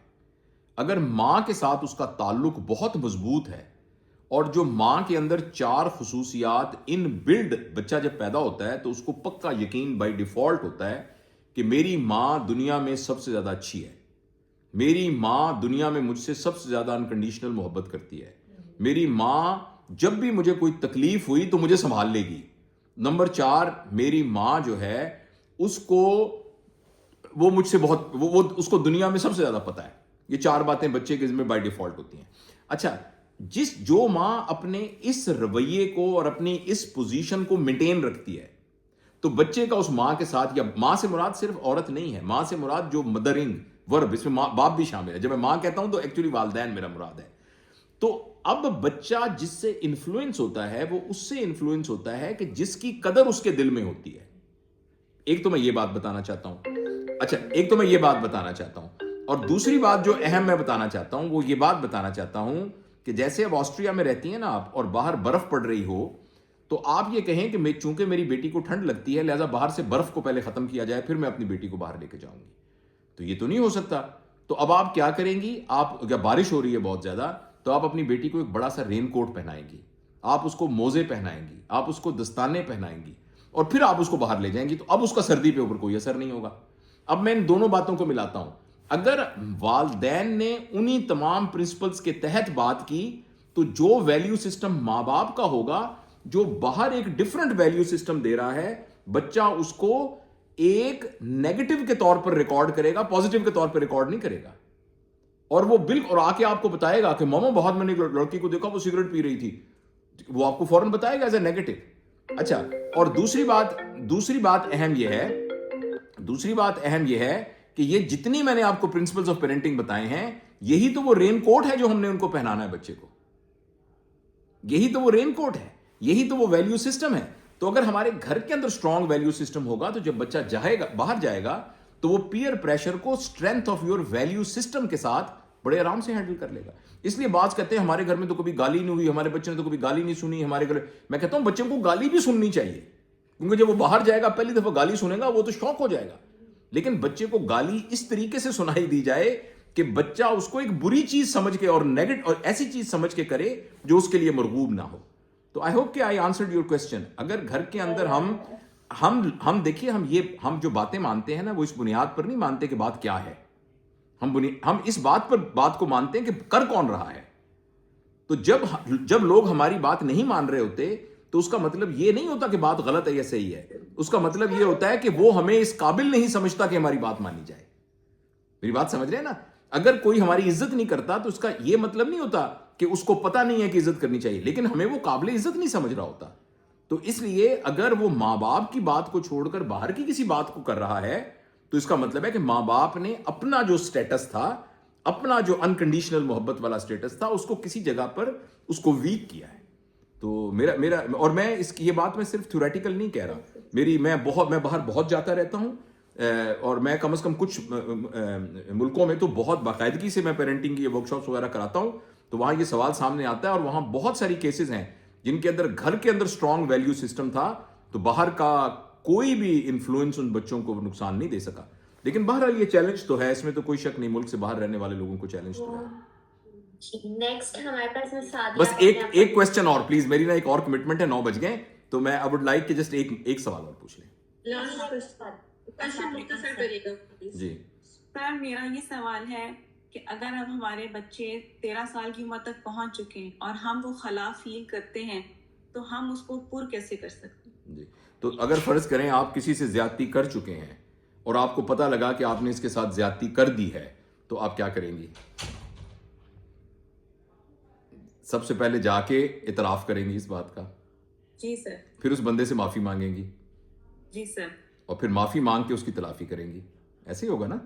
اگر ماں کے ساتھ اس کا تعلق بہت مضبوط ہے, اور جو ماں کے اندر 4 خصوصیات ان بلڈ, بچہ جب پیدا ہوتا ہے تو اس کو پکا یقین بائی ڈیفالٹ ہوتا ہے کہ میری ماں دنیا میں سب سے زیادہ اچھی ہے, میری ماں دنیا میں مجھ سے سب سے زیادہ انکنڈیشنل محبت کرتی ہے, میری ماں جب بھی مجھے کوئی تکلیف ہوئی تو مجھے سنبھال لے گی. نمبر 4, میری ماں جو ہے اس کو وہ مجھ سے بہت وہ اس کو دنیا میں سب سے زیادہ پتہ ہے. یہ 4 باتیں بچے کے ذمہ بائی ڈیفالٹ ہوتی ہیں. اچھا, جو ماں اپنے اس رویے کو اور اپنی اس پوزیشن کو مینٹین رکھتی ہے, تو بچے کا اس ماں کے ساتھ, یا ماں سے مراد صرف عورت نہیں ہے, ماں سے مراد جو مدرنگ ورب, اس میں باپ بھی شامل ہے. جب میں ماں کہتا ہوں تو ایکچولی والدین میرا مراد ہے. تو اب بچہ جس سے انفلوئنس ہوتا ہے وہ اس سے انفلوئنس ہوتا ہے کہ جس کی قدر اس کے دل میں ہوتی ہے. ایک تو میں یہ بات بتانا چاہتا ہوں. اور دوسری بات جو اہم میں بتانا چاہتا ہوں وہ یہ بات بتانا چاہتا ہوں کہ جیسے اب آسٹریا میں رہتی ہیں نا آپ, اور باہر برف پڑ رہی ہو, تو آپ یہ کہیں کہ چونکہ میری بیٹی کو ٹھنڈ لگتی ہے لہٰذا باہر سے برف کو پہلے ختم کیا جائے پھر میں اپنی بیٹی کو باہر لے کے جاؤں گی. تو یہ تو نہیں ہو سکتا. تو اب آپ کیا کریں گی, آپ اگر بارش ہو رہی ہے بہت زیادہ تو آپ اپنی بیٹی کو ایک بڑا سا رین کوٹ پہنائیں گی, آپ اس کو موزے پہنائیں گی, آپ اس کو دستانے پہنائیں گی, اور پھر آپ اس کو باہر لے جائیں گی. تو اب اس کا سردی پہ اوپر کوئی اثر نہیں ہوگا. اب میں ان دونوں باتوں کو ملاتا ہوں. اگر والدین نے انہی تمام پرنسپلز کے تحت بات کی تو جو ویلیو سسٹم ماں باپ کا ہوگا, جو باہر ایک ڈفرنٹ ویلیو سسٹم دے رہا ہے, بچہ اس کو ایک نیگیٹو کے طور پر ریکارڈ کرے گا, پازیٹیو کے طور پر ریکارڈ نہیں کرے گا. اور وہ بالکل, اور آ کے آپ کو بتائے گا کہ ماما بہت میں نے ایک لڑکی کو دیکھا وہ سگریٹ پی رہی تھی, وہ آپ کو فوراً بتائے گا ایز اے نیگیٹو. اچھا, اور دوسری بات اہم یہ ہے کہ یہ جتنی میں نے آپ کو پرنسپلز آف پیرنٹنگ بتائے ہیں, یہی تو وہ رین کوٹ ہے جو ہم نے ان کو پہنانا ہے بچے کو. یہی تو وہ رین کوٹ ہے, یہی تو وہ ویلیو سسٹم ہے. تو اگر ہمارے گھر کے اندر اسٹرانگ ویلیو سسٹم ہوگا تو جب بچہ باہر جائے گا تو وہ پیئر پریشر کو strength of your value system کے ساتھ بڑے آرام سے ہینڈل کر لے گا. اس لیے بعض کہتے ہیں ہمارے گھر میں تو کبھی گالی نہیں ہوئی, ہمارے بچے نے تو کبھی گالی نہیں سنی ہمارے گھر. میں کہتا ہوں بچوں کو گالی بھی سننی چاہیے, کیونکہ جب وہ باہر جائے گا پہلی دفعہ گالی سنے گا وہ تو شوق ہو جائے گا. لیکن بچے کو گالی اس طریقے سے سنائی دی جائے کہ بچہ اس کو ایک بری چیز سمجھ کے اور ایسی چیز سمجھ کے کرے جو اس کے لیے مرغوب نہ ہو. تو آئی ہوپ کہ آئی آنسرڈ یور کوسچن. اگر گھر کے اندر ہم ہم دیکھیے ہم جو باتیں مانتے ہیں نا وہ اس بنیاد پر نہیں مانتے کہ بات کیا ہے، ہم اس بات کو مانتے ہیں کہ کر کون رہا ہے. تو جب لوگ ہماری بات نہیں مان رہے ہوتے تو اس کا مطلب یہ نہیں ہوتا کہ بات غلط ہے یا صحیح ہے، اس کا مطلب یہ ہوتا ہے کہ وہ ہمیں اس قابل نہیں سمجھتا کہ ہماری بات مانی جائے. میری بات سمجھ رہے ہیں نا؟ اگر کوئی ہماری عزت نہیں کرتا تو اس کا یہ مطلب نہیں ہوتا کہ اس کو پتہ نہیں ہے کہ عزت کرنی چاہیے، لیکن ہمیں وہ قابل عزت نہیں سمجھ رہا ہوتا. تو اس لیے اگر وہ ماں باپ کی بات کو چھوڑ کر باہر کی کسی بات کو کر رہا ہے تو اس کا مطلب ہے کہ ماں باپ نے اپنا جو سٹیٹس تھا، اپنا جو انکنڈیشنل محبت والا سٹیٹس تھا، اس کو کسی جگہ پر اس کو ویک کیا ہے. تو میرا اور میں یہ بات میں صرف تھیوریٹیکل نہیں کہہ رہا، میں باہر بہت جاتا رہتا ہوں، اور میں کم از کم کچھ ملکوں میں تو بہت باقاعدگی سے میں پیرنٹنگ کی ورک شاپس وغیرہ کراتا ہوں، تو وہاں یہ سوال سامنے آتا ہے، اور وہاں بہت ساری کیسز ہیں جن کے اندر گھر کے اندر اسٹرانگ ویلیو سسٹم تھا تو باہر کا کوئی بھی انفلوئنس ان بچوں کو نقصان نہیں دے سکا. لیکن بہرحال یہ چیلنج تو ہے، اس میں تو کوئی شک نہیں، ملک سے باہر رہنے والے لوگوں کو چیلنج تو ہے. نیکسٹ ہمارے پاس میں سعدیہ. بس ایک کوسچن اور پلیز، میری نا ایک اور کمٹمنٹ ہے، 9 بج گئے، تو میں آئی وڈ لائک کہ جسٹ ایک سوال اور پوچھ لیں. جی سر میرا یہ سوال ہے کہ اگر اب ہمارے بچے 13 سال کی عمر تک پہنچ چکے ہیں اور ہم وہ خلا فیل کرتے ہیں تو ہم اس کو پر کیسے کر سکتے ہیں؟ جی، تو اگر فرض کریں آپ کسی سے زیادتی کر چکے ہیں اور آپ کو پتہ لگا کہ آپ نے اس کے ساتھ زیادتی کر دی ہے تو آپ کیا کریں گی؟ سب سے پہلے جا کے اعتراف کریں گی اس بات کا. جی سر. پھر اس بندے سے معافی مانگیں گی. جی سر. اور پھر معافی مانگ کے اس کی تلافی کریں گی. ایسے ہی ہوگا نا؟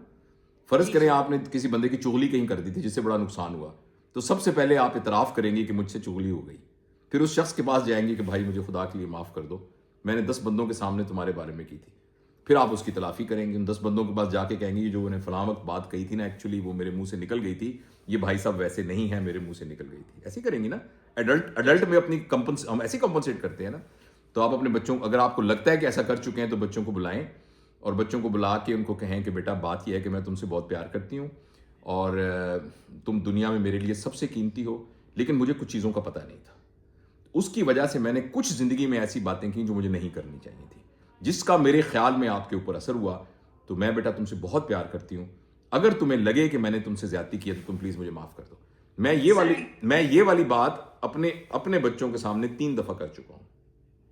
فرض کریں آپ نے کسی بندے کی چغلی کہیں کر دی تھی جس سے بڑا نقصان ہوا، تو سب سے پہلے آپ اعتراف کریں گی کہ مجھ سے چغلی ہو گئی. پھر اس شخص کے پاس جائیں گے کہ بھائی مجھے خدا کے لیے معاف کر دو، میں نے 10 بندوں کے سامنے تمہارے بارے میں کی تھی. پھر آپ اس کی تلافی کریں گے، ان 10 بندوں کے پاس جا کے کہیں گے جو انہیں فلاں وقت بات کہی تھی نا، ایکچولی وہ میرے منہ سے نکل گئی تھی، یہ بھائی صاحب ویسے نہیں ہے، میرے منہ سے نکل گئی تھی. ایسے کریں گی نا؟ ایڈلٹ میں اپنی ہم ایسے کمپنسیٹ کرتے ہیں نا. تو آپ اپنے بچوں، اگر آپ کو لگتا ہے کہ ایسا کر چکے ہیں تو بچوں کو بلائیں اور بچوں کو بلا کے ان کو کہیں کہ بیٹا بات یہ ہے کہ میں تم سے بہت پیار کرتی ہوں اور تم دنیا میں میرے لیے سب سے قیمتی ہو، لیکن مجھے کچھ چیزوں کا پتہ نہیں تھا، اس کی وجہ سے میں نے کچھ زندگی میں ایسی باتیں کی جو مجھے نہیں کرنی چاہیے تھی، جس کا میرے خیال میں آپ کے اوپر اثر ہوا. تو میں بیٹا تم سے بہت پیار کرتی ہوں، اگر تمہیں لگے کہ میں نے تم سے زیادتی کی ہے تو تم پلیز مجھے معاف کر دو. میں یہ والی بات اپنے بچوں کے سامنے 3 دفعہ کر چکا ہوں.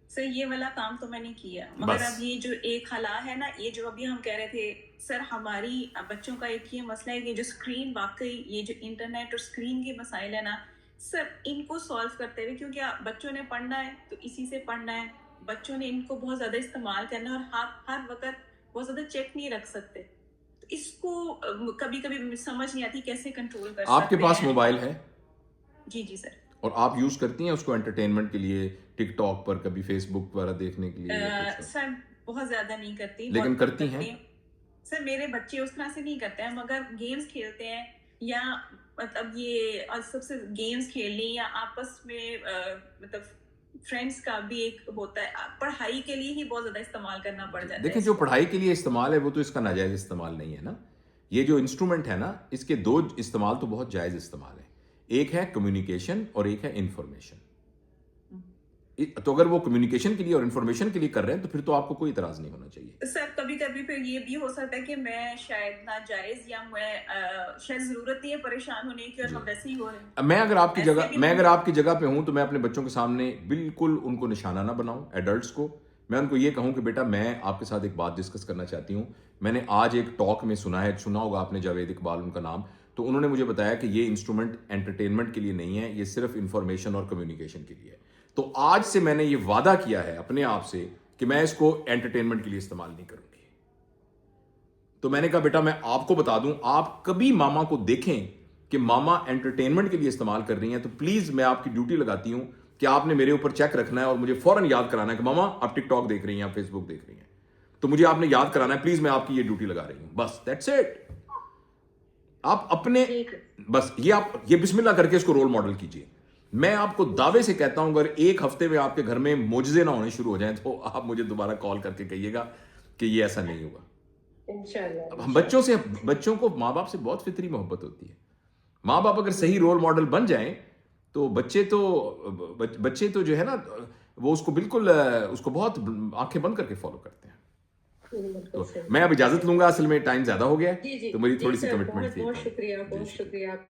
سر یہ والا کام تو میں نے کیا، مگر اب یہ جو ایک خلا ہے نا، یہ جو ابھی ہم کہہ رہے تھے سر، ہماری بچوں کا ایک یہ مسئلہ ہے کہ جو اسکرین، واقعی یہ جو انٹرنیٹ اور اسکرین کے مسائل ہے نا سر، ان کو سالو کرتے ہوئے، کیونکہ بچوں نے پڑھنا ہے تو اسی سے پڑھنا ہے، بچوں نے ان کو بہت زیادہ استعمال کرنا ہے اور ہر وقت بہت زیادہ چیک نہیں رکھ سکتے، تو اس کو کبھی کبھی سمجھ نہیں آتی کیسے کنٹرول کر سکتے ہیں. آپ کے پاس موبائل ہے؟ جی جی سر. اور آپ یوز کرتی ہیں اس کو انٹرٹینمنٹ کے لیے، ٹک ٹاک پر، کبھی فیس بک وغیرہ دیکھنے کے لیے؟ سر بہت زیادہ نہیں کرتی. لیکن کرتی ہیں؟ سر میرے بچے اس طرح سے نہیں کرتے ہیں، مگر گیمز کھیلتے ہیں، یا مطلب یہ سب سے گیمز کھیل لیں، یا آپس میں مطلب فرینڈس کا بھی ایک ہوتا ہے. پڑھائی کے لیے ہی بہت زیادہ استعمال کرنا پڑ جاتا ہے. دیکھیں جو پڑھائی کے لیے استعمال ہے وہ تو اس کا ناجائز استعمال نہیں ہے نا. یہ جو انسٹرومنٹ ہے نا، اس کے 2 استعمال تو بہت جائز استعمال ہے. ایک ہے کمیونیکیشن اور ایک ہے انفارمیشن. تو اگر وہ کمیونیکیشن کے لیے اور انفارمیشن کے لیے کر رہے ہیں تو پھر تو آپ کو کوئی اعتراض نہیں ہونا چاہیے. سر کبھی کبھی پھر یہ بھی ہو سکتا ہے کہ میں شاید ناجائز، یا میں شاید ضرورت نہیں ہے پریشان ہونے کی اور ہم ویسے ہی ہو رہے ہیں. میں اگر آپ کی جگہ پہ ہوں تو میں اپنے بچوں کے سامنے بالکل ان کو نشانہ نہ بناؤں. ایڈلٹس کو میں ان کو یہ کہوں کہ بیٹا میں آپ کے ساتھ ایک بات ڈسکس کرنا چاہتی ہوں. میں نے آج ایک ٹاک میں سنا ہوگا آپ نے، جاوید اقبال ان کا نام، تو انہوں نے مجھے بتایا کہ یہ انسٹرومنٹ انٹرٹینمنٹ کے لیے نہیں ہے، یہ صرف انفارمیشن اور کمیونیکیشن کے لیے ہے. تو آج سے میں نے یہ وعدہ کیا ہے اپنے آپ سے کہ میں اس کو انٹرٹینمنٹ کے لیے استعمال نہیں کروں گی. تو میں نے کہا بیٹا میں آپ کو بتا دوں، آپ کبھی ماما کو دیکھیں کہ ماما انٹرٹینمنٹ کے لیے استعمال کر رہی ہیں تو پلیز میں آپ کی ڈیوٹی لگاتی ہوں کہ آپ نے میرے اوپر چیک رکھنا ہے اور مجھے فوراً یاد کرانا ہے کہ ماما آپ ٹک ٹاک دیکھ رہی ہیں، آپ فیس بک دیکھ رہی ہیں، تو مجھے آپ نے یاد کرانا ہے، پلیز میں آپ کی یہ ڈیوٹی لگا رہی ہوں. بس دیٹس اٹ. آپ اپنے بس یہ بسم اللہ کر کے اس کو رول ماڈل کیجئے. میں آپ کو دعوے سے کہتا ہوں اگر 1 ہفتے میں آپ کے گھر میں معجزے نہ ہونے شروع ہو جائیں تو آپ مجھے دوبارہ کال کر کے کہیے گا کہ یہ ایسا نہیں ہوگا. انشاءاللہ. بچوں کو ماں باپ سے بہت فطری محبت ہوتی ہے. ماں باپ اگر صحیح رول ماڈل بن جائیں تو بچے تو جو ہے نا وہ اس کو بالکل اس کو بہت آنکھیں بند کر کے فالو کرتے ہیں. بالکل صحیح. میں اب اجازت لوں گا, اصل میں ٹائم زیادہ ہو گیا ہے جی جی تو میری جی تھوڑی سی سر، کمٹمنٹ بہت تھی. بہت شکریہ، جی بہت شکریہ.